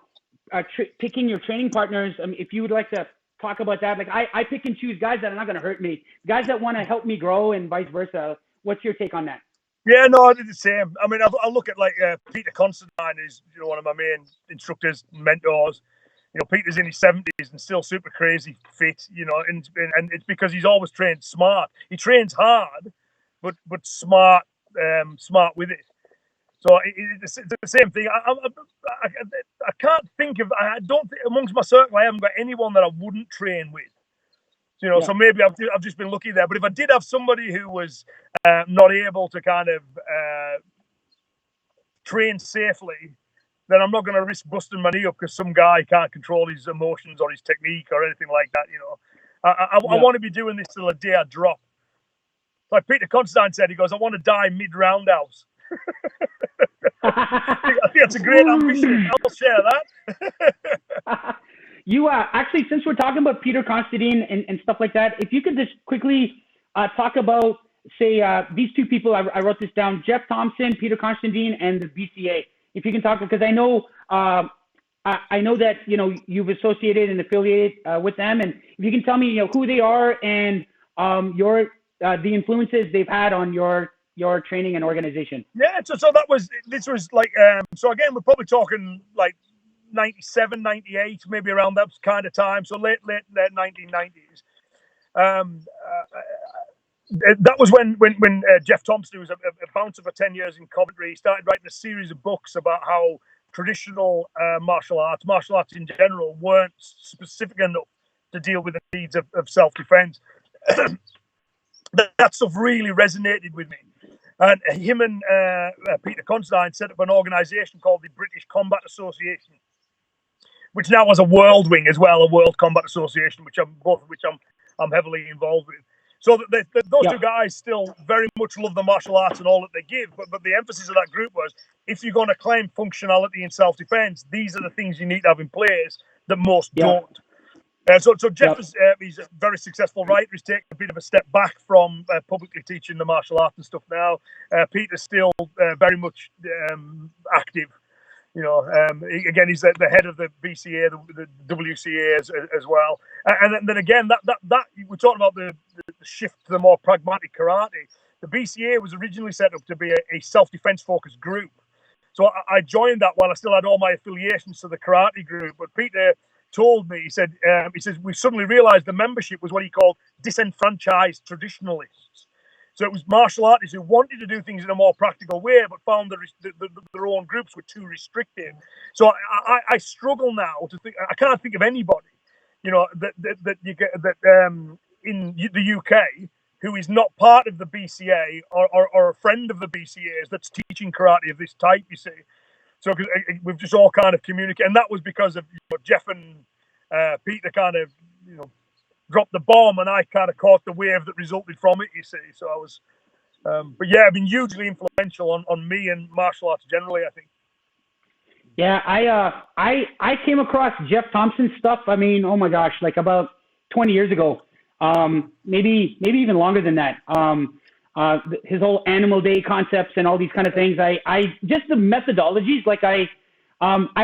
picking your training partners, if you would like to talk about that. Like I pick and choose guys that are not going to hurt me, guys that want to help me grow, and vice versa. What's your take on that? Yeah, no, I did the same. I mean, I look at like Peter Consterdine, who's one of my main instructors, mentors. Peter's in his 70s and still super crazy fit. And it's because he's always trained smart. He trains hard, but smart, smart with it. So it's the same thing. I can't think of. I don't think amongst my circle I haven't got anyone that I wouldn't train with. So maybe I've just been lucky there. But if I did have somebody who was not able to kind of train safely, then I'm not going to risk busting my knee up because some guy can't control his emotions or his technique or anything like that. I want to be doing this till the day I drop. Like Peter Consterdine said, he goes, I want to die mid-roundhouse. I think that's a great ambition. I'll share that. You actually, since we're talking about Peter Consterdine and stuff like that, if you could just quickly talk about, say, these two people. I wrote this down: Geoff Thompson, Peter Consterdine, and the BCA. If you can talk, because I know that you've associated and affiliated with them, and if you can tell me who they are and the influences they've had on your training and organization. Yeah, so this was like so again we're probably talking like 97, 98, maybe around that kind of time. So late 1990s. That was when Geoff Thompson, who was a bouncer for 10 years in Coventry, started writing a series of books about how traditional martial arts in general, weren't specific enough to deal with the needs of self-defense. That stuff really resonated with me. And him and Peter Consterdine set up an organisation called the British Combat Association, which now has a world wing as well, a World Combat Association, both of which I'm heavily involved with. So those two guys still very much love the martial arts and all that they give, but the emphasis of that group was, if you're going to claim functionality in self-defense, these are the things you need to have in place that most don't. So Geoff he's a very successful writer. He's taken a bit of a step back from publicly teaching the martial arts and stuff now. Peter's still very much active. Again, he's the head of the BCA, the WCA as well. And then again, that we're talking about the shift to the more pragmatic karate. The BCA was originally set up to be a self-defense focused group. So I joined that while I still had all my affiliations to the karate group. But Peter told me, he says, we suddenly realized the membership was what he called disenfranchised traditionalists. So it was martial artists who wanted to do things in a more practical way, but found their own groups were too restrictive. So I struggle now to think. I can't think of anybody, that you get in the UK who is not part of the BCA or a friend of the BCA's that's teaching karate of this type. You see, so we've just all kind of communicated, and that was because of Geoff and Peter kind of dropped the bomb, and I kind of caught the wave that resulted from it, you see. So I was, but yeah, I've been hugely influential on me and martial arts generally, I think. Yeah, I came across Geoff Thompson's stuff. I mean, oh my gosh, like about 20 years ago, maybe even longer than that. His whole Animal Day concepts and all these kind of things. I just the methodologies. Like I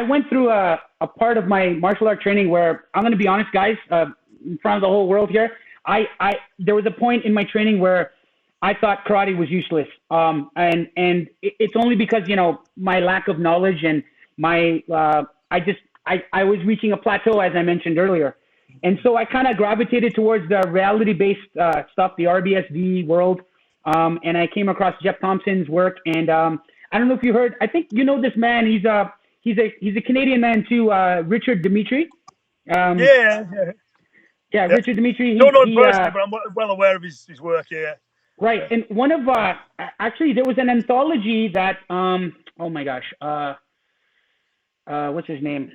went through a part of my martial art training where, I'm going to be honest, guys, in front of the whole world here, there was a point in my training where I thought karate was useless. And it's only because, my lack of knowledge and I was reaching a plateau, as I mentioned earlier. And so I kind of gravitated towards the reality-based stuff, the RBSV world. And I came across Geoff Thompson's work. And I don't know if you heard, I think you know this man. He's a Canadian man too, Richard Dimitri. Yeah, Richard Dimitri. Don't know him personally, but I'm well aware of his work. Yeah. Right, and one of actually there was an anthology that oh my gosh, what's his name?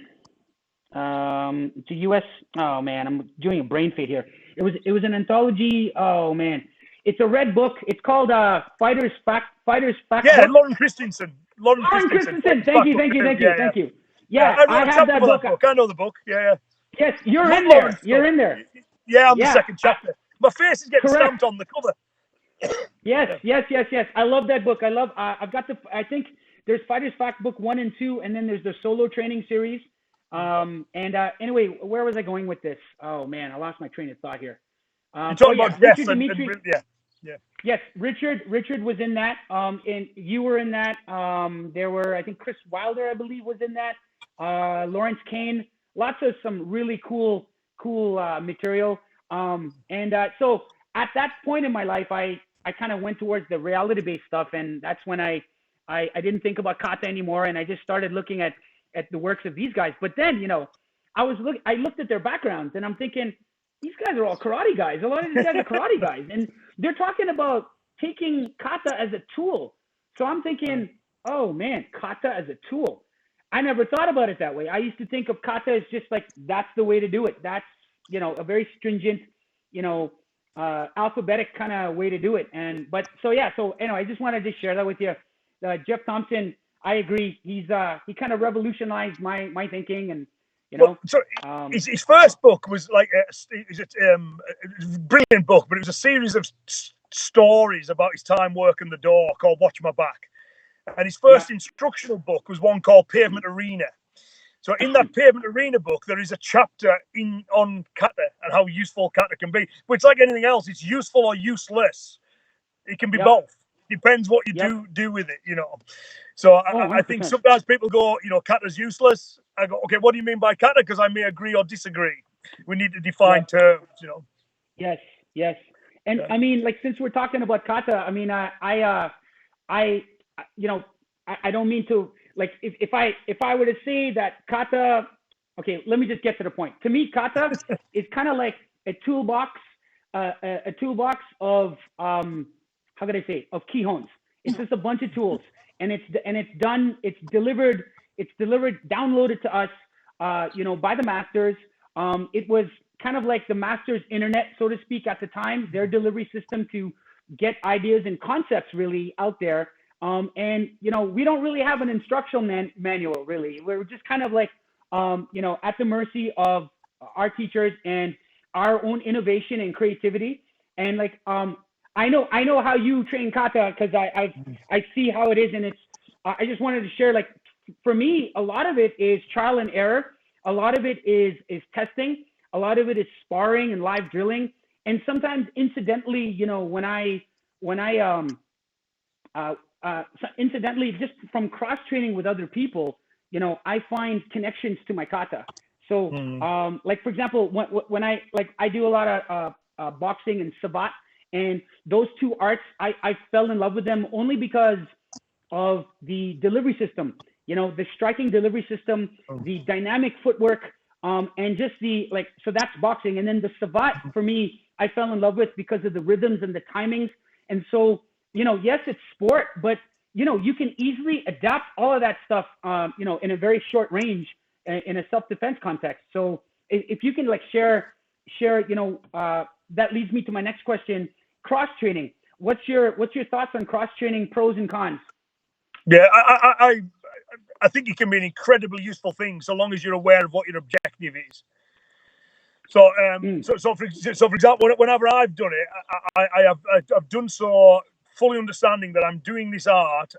It's a U.S. Oh man, I'm doing a brain fade here. It was an anthology. Oh man, it's a red book. It's called Fighters Fact. Yeah, Lauren Christensen. Lauren Christensen. Thank you. Yeah, I have that book. I know the book. Yeah. Yes, you're in there. You're in there. Yeah, I'm the second chapter. My face is getting stamped on the cover. Yes. I love that book. I've got I think there's Fighters Fact book 1 and 2, and then there's the solo training series. Anyway, where was I going with this? Oh man, I lost my train of thought here. You're talking about Geoff Richard Dimitri. yeah. Yes, Richard was in that. And you were in that. There were, I think, Chris Wilder, I believe, was in that. Lawrence Kane. Lots of some really cool material. So at that point in my life, I kind of went towards the reality-based stuff, and that's when I didn't think about kata anymore, and I just started looking at the works of these guys. But then, I looked at their backgrounds, and I'm thinking, these guys are all karate guys. A lot of these guys are karate guys, and they're talking about taking kata as a tool. So I'm thinking, oh man, kata as a tool. I never thought about it that way. I used to think of kata as just like, that's the way to do it. That's, a very stringent, alphabetic kind of way to do it. So anyway, I just wanted to share that with you. Geoff Thompson, I agree. He kind of revolutionized my thinking, and his first book was like a brilliant book, but it was a series of stories about his time working the door called Watch My Back. And his first instructional book was one called Pavement Arena. So in that Pavement Arena book, there is a chapter on kata and how useful kata can be. But it's like anything else; it's useful or useless. It can be both. Depends what you do with it, So I think sometimes people go, kata's useless. I go, okay, what do you mean by kata? Because I may agree or disagree. We need to define terms, Yes. And I mean, like, since we're talking about kata, I mean, I don't mean to, like, if I were to say that kata, okay, let me just get to the point. To me, kata is kind of like a toolbox of how could I say, of keyhones. It's just a bunch of tools, and it's delivered, downloaded to us, by the masters. It was kind of like the masters' internet, so to speak, at the time, their delivery system to get ideas and concepts really out there. And we don't really have an instructional manual, really. We're just kind of like, at the mercy of our teachers and our own innovation and creativity. And like, I know how you train kata, because I see how it is, and it's. I just wanted to share, like, for me, a lot of it is trial and error. A lot of it is testing. A lot of it is sparring and live drilling. And sometimes, incidentally, incidentally, just from cross training with other people, I find connections to my kata. So, like, for example, when I do a lot of boxing and sabat. And those two arts, I fell in love with them only because of the delivery system, the striking delivery system, the dynamic footwork, and just so that's boxing. And then the savat, for me, I fell in love with because of the rhythms and the timings. And so, yes, it's sport, but, you can easily adapt all of that stuff, in a very short range in a self-defense context. So if you can, like, share, that leads me to my next question. Cross training. What's your thoughts on cross training, pros and cons? Yeah, I think it can be an incredibly useful thing so long as you're aware of what your objective is. So, for example, whenever I've done it, I've done so fully understanding that I'm doing this art.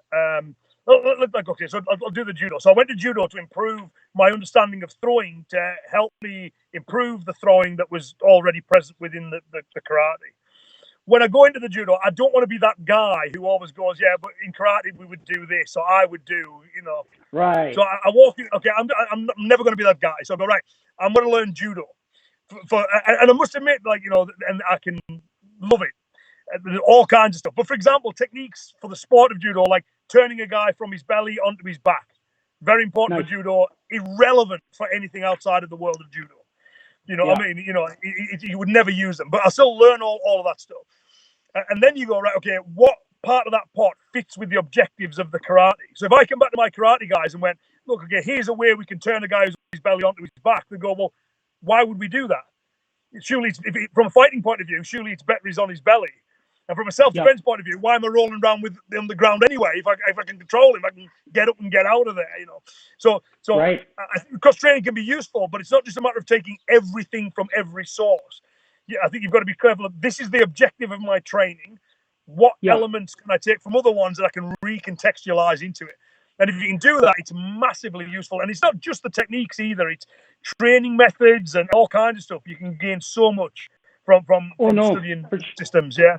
Okay, so I'll do the judo. So I went to judo to improve my understanding of throwing, to help me improve the throwing that was already present within the karate. When I go into the judo, I don't want to be that guy who always goes, yeah, but in karate we would do this, or I would do, Right. So I walk in. Okay, I'm never going to be that guy. So I go, right, I'm going to learn judo. And I must admit, like, and I can love it, all kinds of stuff. But for example, techniques for the sport of judo, like turning a guy from his belly onto his back, very important for judo, irrelevant for anything outside of the world of judo. What I mean? You would never use them, but I still learn all of that stuff. And then you go, right, okay, what part of that pot fits with the objectives of the karate? So if I come back to my karate guys and went, look, okay, here's a way we can turn a guy who's belly onto his back, they go, well, why would we do that? Surely, from a fighting point of view, surely it's better he's on his belly. And from a self-defense point of view, why am I rolling around on the ground anyway? If I can control him, I can get up and get out of there, So right. I think cross training can be useful, but it's not just a matter of taking everything from every source. Yeah, I think you've got to be careful. This is the objective of my training. What elements can I take from other ones that I can recontextualize into it? And if you can do that, it's massively useful. And it's not just the techniques either; it's training methods and all kinds of stuff. You can gain so much from studying systems. Yeah.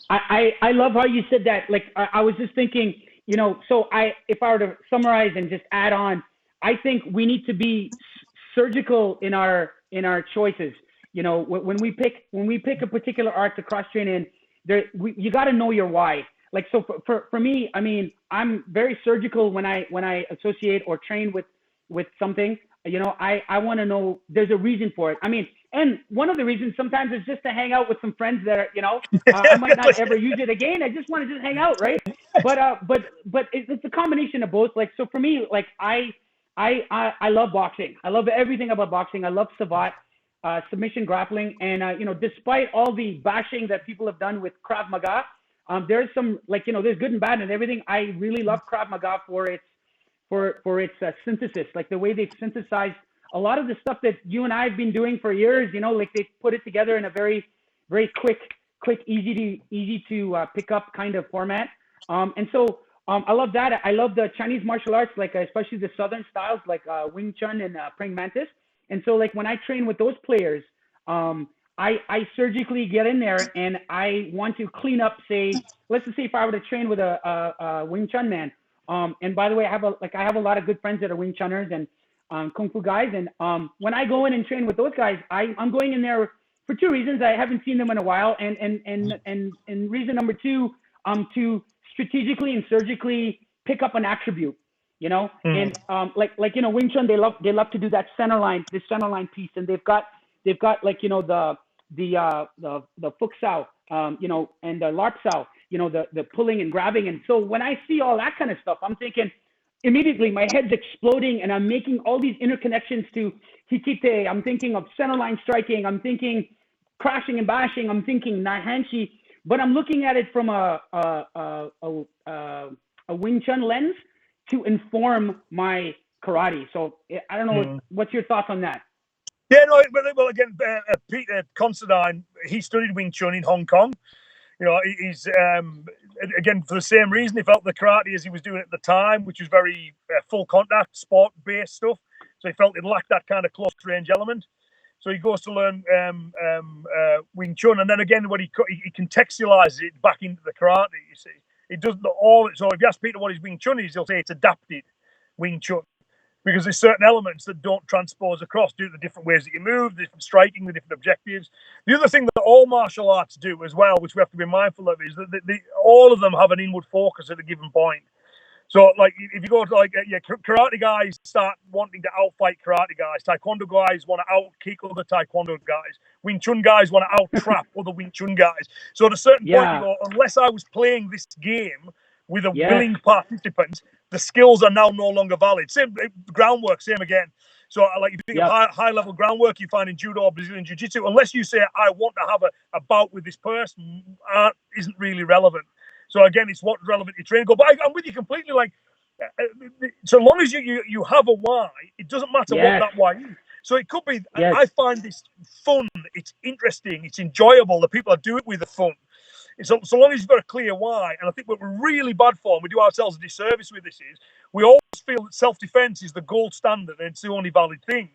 I love how you said that. Like I was just thinking, you know, so if I were to summarize and just add on, I think we need to be surgical in our choices. You know, when we pick a particular art to cross train in, you got to know your why. Like, so for me, I mean, I'm very surgical when I associate or train with something. You know, I want to know there's a reason for it. I mean, and one of the reasons sometimes is just to hang out with some friends that are, you know, I might not ever use it again. I just want to just hang out, right? But it's a combination of both. Like, so for me, like I love boxing. I love everything about boxing. I love Savate, submission grappling, and you know, despite all the bashing that people have done with Krav Maga, there's some, like, you know, there's good and bad and everything. I really love Krav Maga for its synthesis, like the way they've synthesized a lot of the stuff that you and I have been doing for years. You know, like they put it together in a very, very quick, easy to pick up kind of format. And so I love that. I love the Chinese martial arts, like especially the Southern styles, like Wing Chun and Praying Mantis. And so, like, when I train with those players, I surgically get in there and I want to clean up, say, let's just say if I were to train with a Wing Chun man. And by the way, I have a lot of good friends that are Wing Chunners and Kung Fu guys. And when I go in and train with those guys, I'm going in there for two reasons. I haven't seen them in a while. And reason number two, to strategically and surgically pick up an attribute, you know, and like, you know, Wing Chun, they love to do that center line piece. And they've got like, you know, the Fuk Sao, you know, and the Larp Sao, you know, the pulling and grabbing. And so when I see all that kind of stuff, I'm thinking immediately my head's exploding and I'm making all these interconnections to Hikite. I'm thinking of center line striking. I'm thinking crashing and bashing. I'm thinking Naihanshi, but I'm looking at it from a Wing Chun lens to inform my karate. So I don't know, what's your thoughts on that? Yeah, no, well, again, Peter Consterdine, he studied Wing Chun in Hong Kong. You know, he's, again, for the same reason, he felt the karate as he was doing it at the time, which was very full contact, sport-based stuff. So he felt it lacked that kind of close range element. So he goes to learn Wing Chun. And then again, when he contextualizes it back into the karate, you see. It doesn't all. So if you ask Peter what his Wing Chun is, he'll say it's adapted Wing Chun. Because there's certain elements that don't transpose across due to the different ways that you move, the different striking, the different objectives. The other thing that all martial arts do as well, which we have to be mindful of, is that all of them have an inward focus at a given point. So, like, if you go to, like, karate guys start wanting to outfight karate guys. Taekwondo guys want to out-kick other Taekwondo guys. Wing Chun guys want to out-trap other Wing Chun guys. So at a certain point, you go, unless I was playing this game with a willing participant, the skills are now no longer valid. Same groundwork, same again. So, like, if you think of high-level groundwork you find in judo or Brazilian jiu-jitsu, unless you say, I want to have a bout with this person, isn't really relevant. So, again, it's what's relevant to training. But I'm with you completely. Like, so long as you have a why, it doesn't matter what that why is. So it could be, I find this fun, it's interesting, it's enjoyable, the people I do it with are fun. So long as you've got a clear why, and I think what we're really bad for, and we do ourselves a disservice with this, is we always feel that self-defense is the gold standard and it's the only valid thing.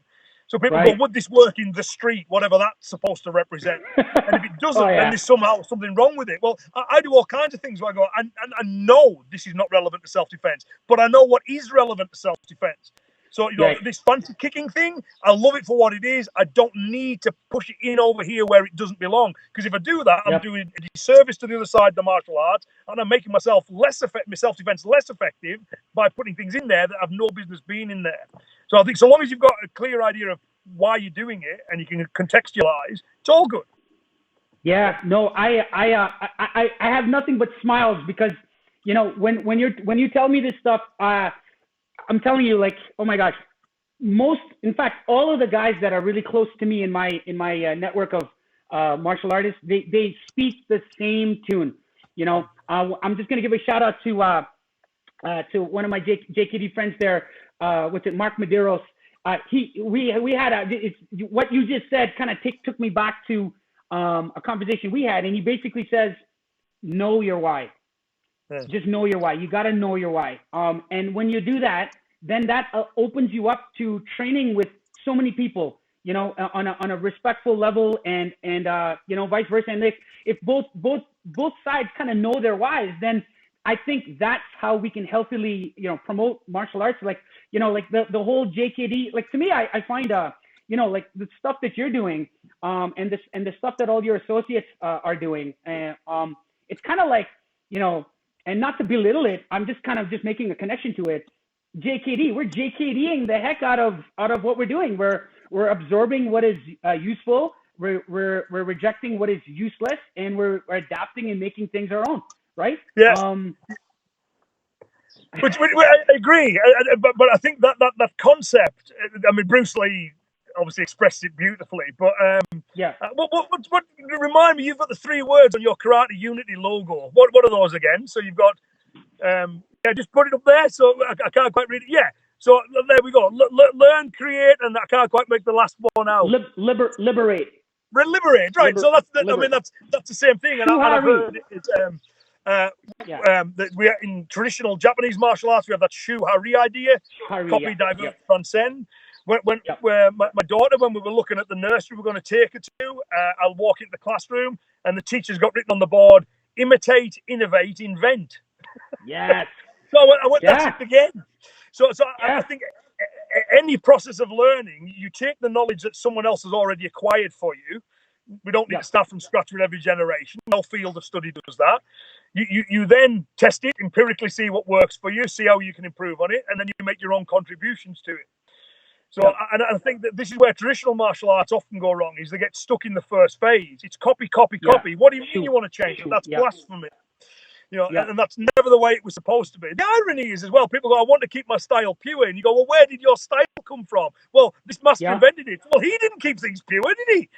So people go, would this work in the street, whatever that's supposed to represent? And if it doesn't, then there's somehow something wrong with it. Well, I do all kinds of things where I go, and I know this is not relevant to self-defense, but I know what is relevant to self-defense. So, you know, this fancy kicking thing, I love it for what it is. I don't need to push it in over here where it doesn't belong. Because if I do that, I'm doing a disservice to the other side of the martial arts, and I'm making my self-defense less effective by putting things in there that have no business being in there. So I think so long as you've got a clear idea of why you're doing it and you can contextualize, it's all good. Yeah, no, I have nothing but smiles because, you know, when you tell me this stuff, I'm telling you, like, oh my gosh, in fact, all of the guys that are really close to me in my network of martial artists, they speak the same tune. You know, I'm just gonna give a shout out to one of my JKD friends there, Mark Medeiros. We had what you just said kind of took me back to a conversation we had, and he basically says, know your why. Just know your why. You got to know your why. And when you do that, then that opens you up to training with so many people, you know, on a respectful level, and you know, vice versa. And if both sides kind of know their whys, then I think that's how we can healthily, you know, promote martial arts. Like, you know, like the whole JKD. Like, to me, I find you know, like the stuff that you're doing, and the stuff that all your associates are doing, it's kind of like, you know, and not to belittle it, I'm just kind of just making a connection to it. JKD, we're JKDing the heck out of what we're doing. We're absorbing what is useful. We're rejecting what is useless, and we're adapting and making things our own, right? Yeah. Which I agree, but I think that concept. I mean, Bruce Lee obviously expressed it beautifully, but yeah. What remind me? You've got the 3 words on your Karate Unity logo. What are those again? So you've got yeah, just put it up there. So I can't quite read it. Yeah. So there we go. Learn, create, and I can't quite make the last one out. Liberate. Liberate. Right. So that's I mean that's the same thing. And I've heard it. That we are in traditional Japanese martial arts. We have that shu-hari idea: copy, divert, transcend. When my daughter, when we were looking at the nursery we're going to take her to, I'll walk into the classroom and the teacher's got written on the board: imitate, innovate, invent. Yes. So I went, that's it again. So I think any process of learning, you take the knowledge that someone else has already acquired for you. We don't need to start from scratch with every generation. No field of study does that. You then test it, empirically see what works for you, see how you can improve on it, and then you make your own contributions to it. So and I think that this is where traditional martial arts often go wrong, is they get stuck in the first phase. It's copy. What do you mean you want to change it? That's blasphemy. You know, and that's never the way it was supposed to be. The irony is as well, people go, I want to keep my style pure. And you go, well, where did your style come from? Well, this master invented it. Well, he didn't keep things pure, did he?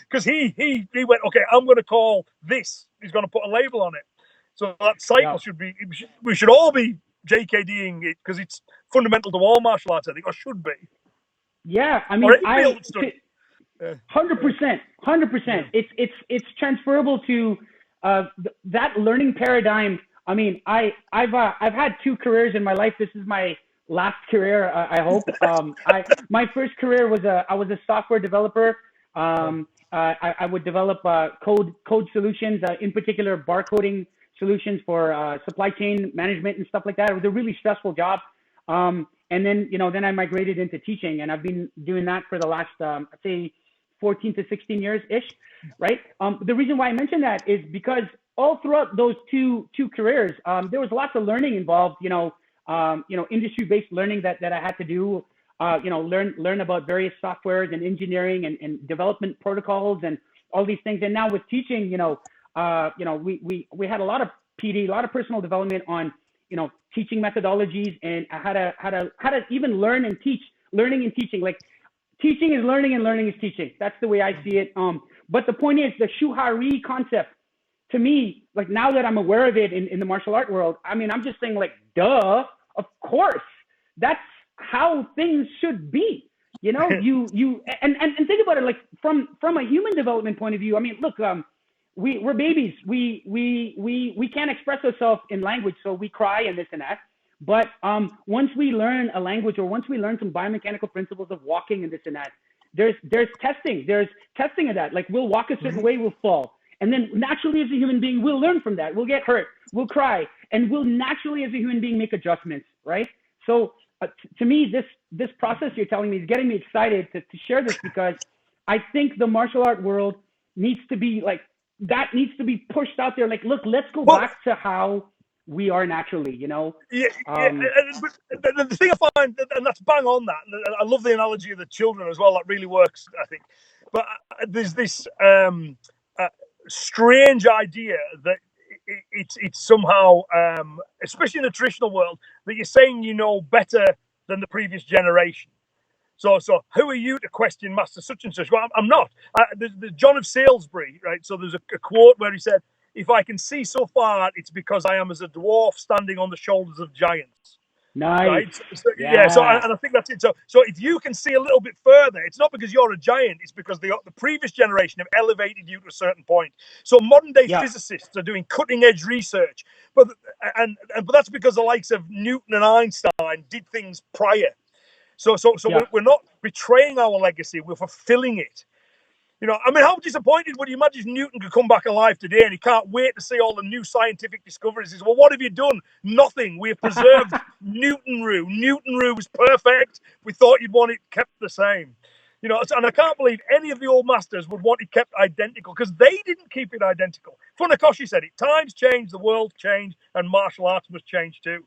Because he went, okay, I'm going to call this. He's going to put a label on it. So that cycle should be, we should all be JKDing it, because it's fundamental to all martial arts, I think, or should be. Yeah, I mean, 100%. It's transferable to that learning paradigm. I mean, I've had 2 careers in my life. This is my last career, I hope. My first career was I was a software developer. I would develop code solutions, in particular barcoding solutions for supply chain management and stuff like that. It was a really stressful job. And then, you know, then I migrated into teaching, and I've been doing that for the last, I'd say 14 to 16 years ish, right? The reason why I mention that is because all throughout those two careers, there was lots of learning involved, industry-based learning that I had to do, learn about various softwares and engineering and development protocols and all these things. And now with teaching, we had a lot of PD, a lot of personal development on, teaching methodologies and how to even learn and teach, learning and teaching. Like, teaching is learning and learning is teaching. That's the way I see it. But the point is, the shu-hari concept, to me, like, now that I'm aware of it in the martial art world, I mean, I'm just saying, like, duh, of course, that's how things should be. You think about it, like, from a human development point of view. I mean, look, we're babies. We can't express ourselves in language, so we cry and this and that. But once we learn a language, or once we learn some biomechanical principles of walking and this and that, there's testing of that. Like, we'll walk a certain way, we'll fall. And then naturally as a human being, we'll learn from that. We'll get hurt, we'll cry, and we'll naturally as a human being make adjustments, right? So to me, this process you're telling me is getting me excited to share this, because I think the martial art world needs to be like, that needs to be pushed out there. Like, look, let's go back to how we are naturally, Yeah. But the thing I find, and that's bang on that, I love the analogy of the children as well. That really works, I think. But there's this strange idea that it's somehow, especially in the traditional world, that you're saying you know better than the previous generation. So who are you to question Master such and such? Well, I'm not. The John of Salisbury, right? So there's a quote where he said, "If I can see so far, it's because I am as a dwarf standing on the shoulders of giants." Nice. Right? So and I think that's it. So if you can see a little bit further, it's not because you're a giant, it's because the previous generation have elevated you to a certain point. So modern day physicists are doing cutting edge research, but that's because the likes of Newton and Einstein did things prior. So we're not betraying our legacy, we're fulfilling it. You know, I mean, how disappointed would you imagine if Newton could come back alive today and he can't wait to see all the new scientific discoveries? He says, well, what have you done? Nothing. We have preserved Newton Rue. Newton Rue was perfect. We thought you'd want it kept the same. You know, and I can't believe any of the old masters would want it kept identical because they didn't keep it identical. Funakoshi said it. Times change, the world changed, and martial arts must change too.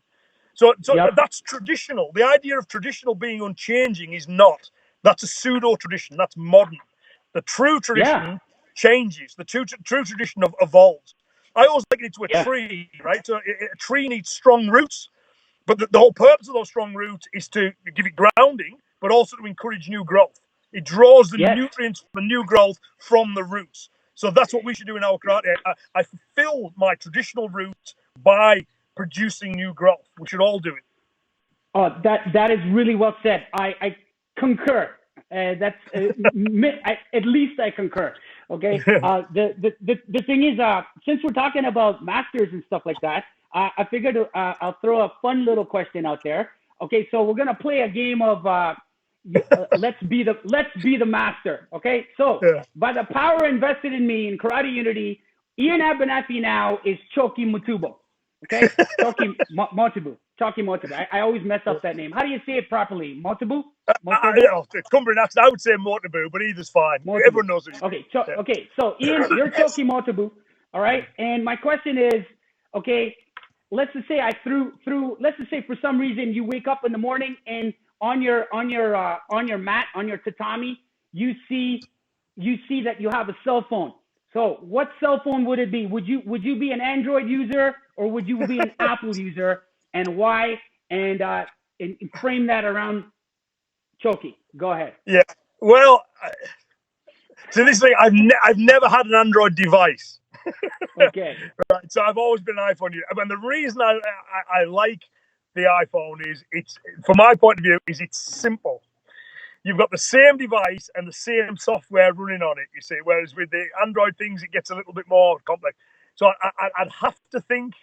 So that's traditional. The idea of traditional being unchanging is not. That's a pseudo tradition. That's modern. The true tradition changes. The true tradition evolves. I always liken it to a tree, right? So a tree needs strong roots, but the whole purpose of those strong roots is to give it grounding, but also to encourage new growth. It draws the nutrients for new growth from the roots. So that's what we should do in our karate. I fulfill my traditional roots by producing new growth. We should all do it. Oh, that is really well said. I concur. That's at least I concur. Okay. The thing is, since we're talking about masters and stuff like that, I figured I'll throw a fun little question out there. Okay, so we're gonna play a game of let's be the master. Okay, so by the power invested in me in Karate Unity, Iain Abernethy now is Choki Motobu. Okay, Choki Motobu. Choki Motobu. I always mess up that name. How do you say it properly? Motobu? Cumbrian accent. I would say Motobu, but either's fine. Motobu. Everyone knows it. Okay, so Iain, you're Choki Motobu. All right, and my question is, okay, let's just say let's just say for some reason you wake up in the morning and on your mat, on your tatami, you see that you have a cell phone. So what cell phone would it be? Would you be an Android user or would you be an Apple user, and why? And frame that around Choki. Go ahead. Yeah. Well, so this thing, I've never had an Android device. Okay. Right. So I've always been an iPhone user. And the reason I like the iPhone is from my point of view, is it's simple. You've got the same device and the same software running on it, you see, whereas with the Android things, it gets a little bit more complex. So I'd have to think.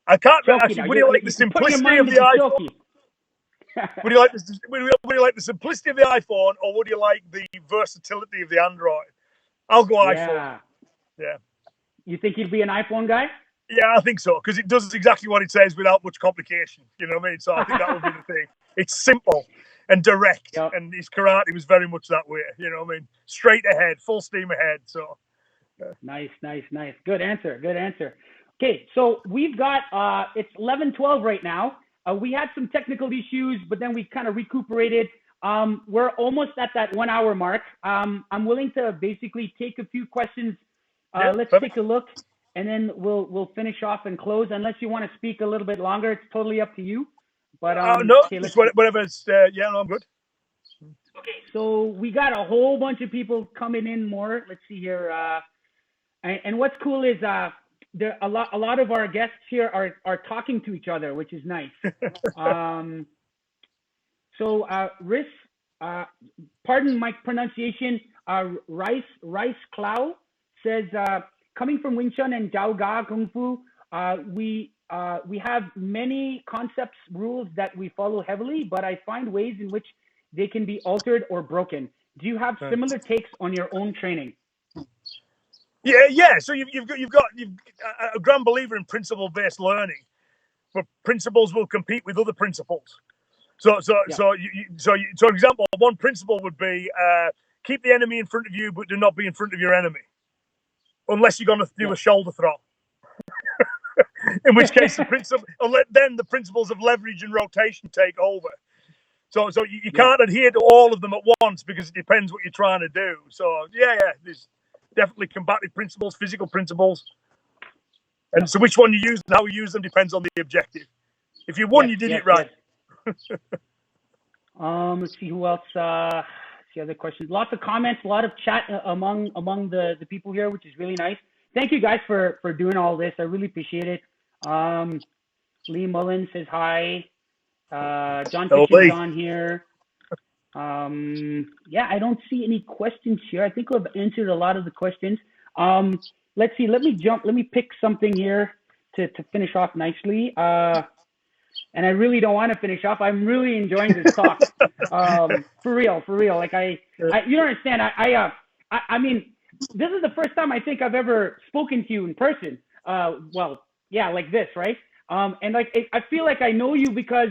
I can't actually. Would you like the simplicity of the iPhone? Would you like the simplicity of the iPhone, or would you like the versatility of the Android? I'll go iPhone. Yeah. You think you'd be an iPhone guy? Yeah, I think so, because it does exactly what it says without much complication. You know what I mean? So I think that would be the thing. It's simple and direct, and his karate was very much that way. You know what I mean? Straight ahead, full steam ahead. So nice. Good answer. Okay, so we've got it's 11:12 right now. We had some technical issues, but then we kind of recuperated. We're almost at that 1 hour mark. I'm willing to basically take a few questions. Let's take a look, and then we'll finish off and close. Unless you want to speak a little bit longer, it's totally up to you. But no, okay, whatever. No, I'm good. Okay, so we got a whole bunch of people coming in more. Let's see here. And what's cool is there a lot of our guests here are talking to each other, which is nice. So Rhys, pardon my pronunciation, Rhys Clough says, coming from Wing Chun and Jiao Ga Kung Fu, we have many concepts, rules that we follow heavily, but I find ways in which they can be altered or broken. Do you have similar takes on your own training? Yeah. So you've got a grand believer in principle-based learning, but principles will compete with other principles. So for example, one principle would be keep the enemy in front of you, but do not be in front of your enemy, unless you're going to do a shoulder throw. In which case, the principles of leverage and rotation take over. So you can't adhere to all of them at once because it depends what you're trying to do. So there's definitely combative principles, physical principles, and so which one you use and how you use them depends on the objective. If you won, you did it right. Let's see who else. See other questions. Lots of comments, a lot of chat among the people here, which is really nice. Thank you guys for doing all this. I really appreciate it. Lee Mullen says hi. John Hello, Kitchen's Lee. on here. Yeah, I don't see any questions here. I think we've answered a lot of the questions. Let's see. Let me pick something here to finish off nicely. And I really don't want to finish off. I'm really enjoying this talk. For real. Like you don't understand. I mean, this is the first time I think I've ever spoken to you in person. Well, yeah, like this, right? And like I feel like I know you because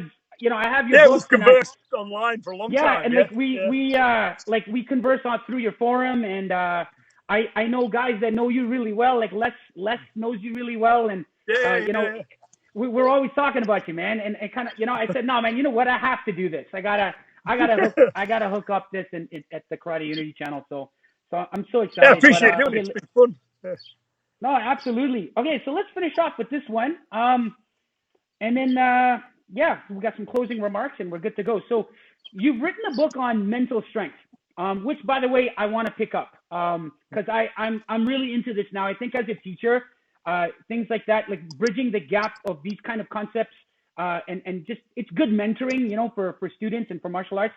I have your books we've and conversed online for a long yeah, time. and like we converse on through your forum, and I know guys that know you really well. Like Les knows you really well, and we're always talking about you, man. And kind of I said, no, man, you know what? I have to do this. I gotta hook up this at the Karate Unity channel. So I'm so excited. Yeah, I appreciate doing it. It's been fun. No, absolutely. Okay, so let's finish off with this one. And then, we got some closing remarks and we're good to go. So you've written a book on mental strength, which, by the way, I want to pick up because I'm really into this now. I think as a teacher, things like that, like bridging the gap of these kind of concepts and just it's good mentoring, for students and for martial arts.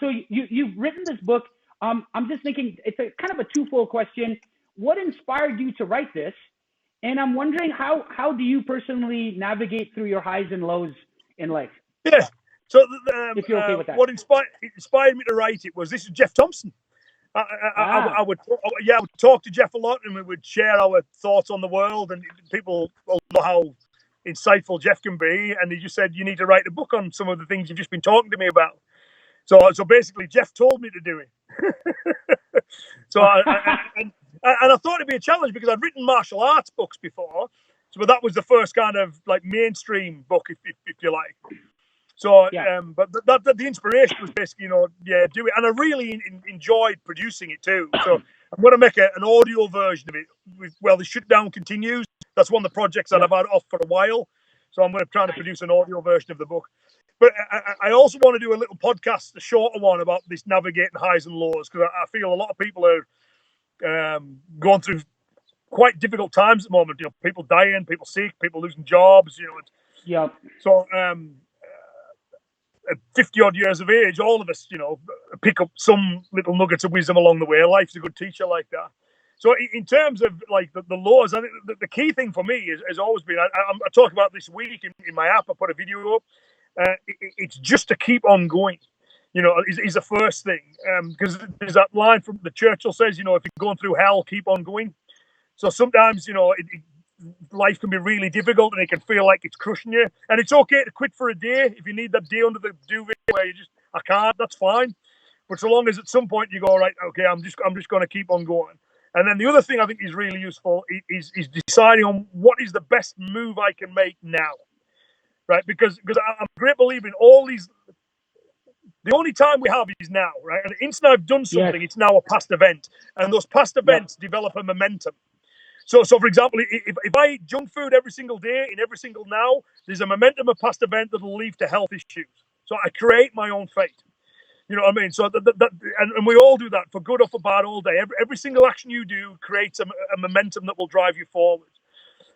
So you've written this book. I'm just thinking it's a kind of a twofold question. What inspired you to write this? And I'm wondering how do you personally navigate through your highs and lows in life? Yeah. So if you're okay with that. What inspired me to write it was this is Geoff Thompson. I would talk to Geoff a lot, and we would share our thoughts on the world, and people will know how insightful Geoff can be. And he just said, "You need to write a book on some of the things you've just been talking to me about." So basically, Geoff told me to do it. And I thought it'd be a challenge because I'd written martial arts books before, but that was the first kind of like mainstream book, if you like. So, but the inspiration was basically, do it, and I really enjoyed producing it too. So I'm going to make an audio version of it. The shutdown continues. That's one of the projects that I've had off for a while. So I'm going to try to produce an audio version of the book. But I also want to do a little podcast, a shorter one about this navigating highs and lows, because I feel a lot of people are going through quite difficult times at the moment. People dying, people sick, people losing jobs. So 50-odd years of age, all of us, pick up some little nuggets of wisdom along the way. Life's a good teacher like that. So in terms of like the laws, I think the key thing for me has always been, I talk about this week in my app, I put a video up, it's just to keep on going, is the first thing. Because there's that line from the Churchill says, if you're going through hell, keep on going. So sometimes, life can be really difficult and it can feel like it's crushing you. And it's okay to quit for a day. If you need that day under the duvet where I can't, that's fine. But so long as at some point you go, right, okay, I'm just going to keep on going. And then the other thing I think is really useful is deciding on what is the best move I can make now, right? Because I'm a great believer in all these. The only time we have is now, right? And the instant I've done something, it's now a past event, and those past events develop a momentum. So for example, if I eat junk food every single day in every single now, there's a momentum of past event that will lead to health issues. So I create my own fate. You know what I mean? So and we all do that for good or for bad all day. Every single action you do creates a momentum that will drive you forward.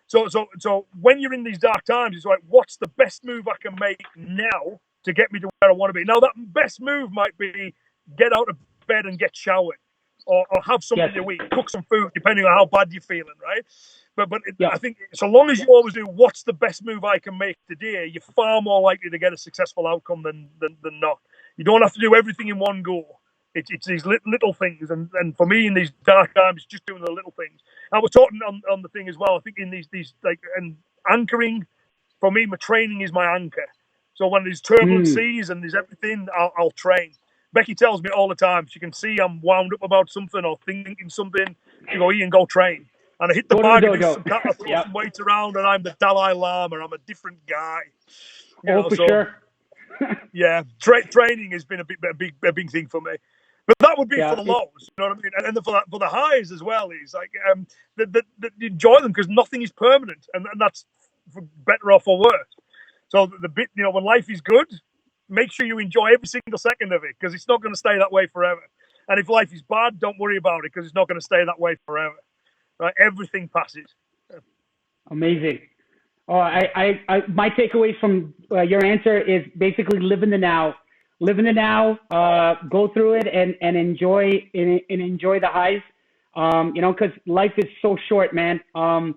So when you're in these dark times, it's like, what's the best move I can make now to get me to where I want to be? Now that best move might be get out of bed and get showered, or have something to eat, cook some food, depending on how bad you're feeling, right? But I think so long as you always do what's the best move I can make today, you're far more likely to get a successful outcome than not. You don't have to do everything in one go. It's these little things, and for me in these dark times, just doing the little things. I was talking on the thing as well. I think in these like, and anchoring, for me, my training is my anchor. So when there's turbulent seas and there's everything, I'll train. Becky tells me all the time, she can see I'm wound up about something or thinking something. She go, Iain, go train. And I hit the bag and do some kata, throw some weights around, and I'm the Dalai Lama. I'm a different guy. Sure. Yeah, training has been a big thing for me. But that would be for the lows, you know what I mean? And for the highs as well is like that enjoy them, because nothing is permanent, and that's for better or for worse. So the bit, when life is good, make sure you enjoy every single second of it, because it's not going to stay that way forever. And if life is bad, don't worry about it, because it's not going to stay that way forever. Right? Everything passes. Amazing. My takeaways from your answer is basically live in the now. Live in the now. Go through it and enjoy the highs. Because life is so short, man. Oh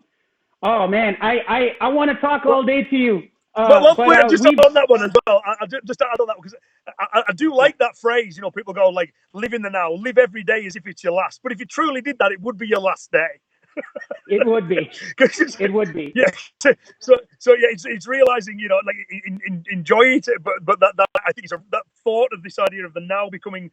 man, I want to talk all day to you. Wait, just on that one as well. Just add on that because I do like that phrase. People go like, "Live in the now, live every day as if it's your last." But if you truly did that, it would be your last day. It would be. It would be. Yeah. So yeah, it's realizing, like enjoy it, but that I think that thought of this idea of the now becoming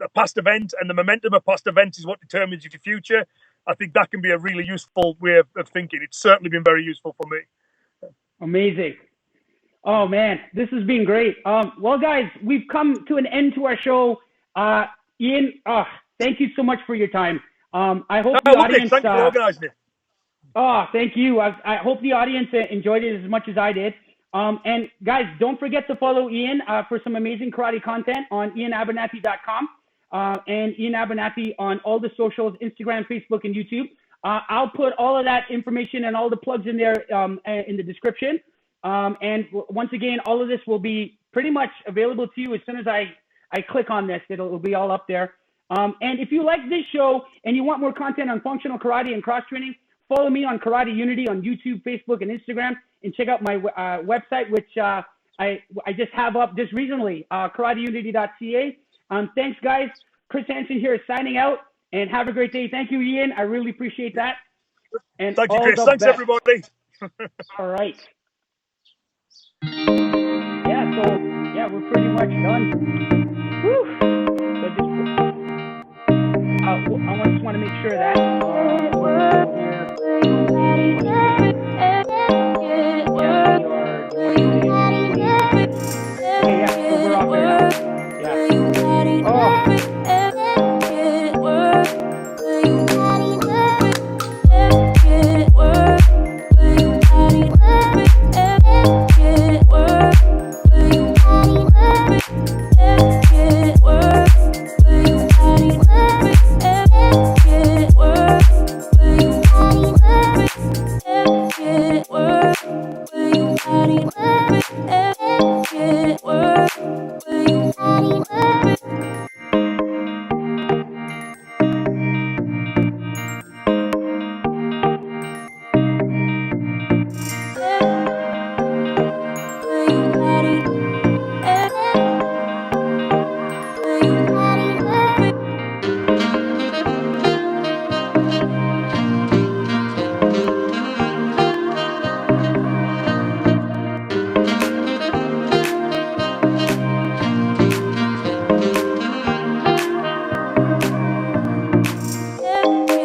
a past event, and the momentum of past events is what determines your future. I think that can be a really useful way of thinking. It's certainly been very useful for me. Amazing. Oh man, this has been great. Well, guys, we've come to an end to our show. Iain, thank you so much for your time. I hope the audience. Thanks for organising it. Oh, thank you. I hope the audience enjoyed it as much as I did. And guys, don't forget to follow Iain for some amazing karate content on iainabernethy.com and Iain Abernethy on all the socials, Instagram, Facebook, and YouTube. I'll put all of that information and all the plugs in there in the description. And once again, all of this will be pretty much available to you as soon as I click on this. It'll be all up there. And if you like this show and you want more content on functional karate and cross training, follow me on Karate Unity on YouTube, Facebook, and Instagram, and check out my website, which I just have up just recently, karateunity.ca. Thanks, guys. Chris Hanson here is signing out, and have a great day. Thank you, Iain. I really appreciate that. And thank you, Chris. Thanks, everybody. All right. Yeah, we're pretty much done. Whew. So I just want to make sure that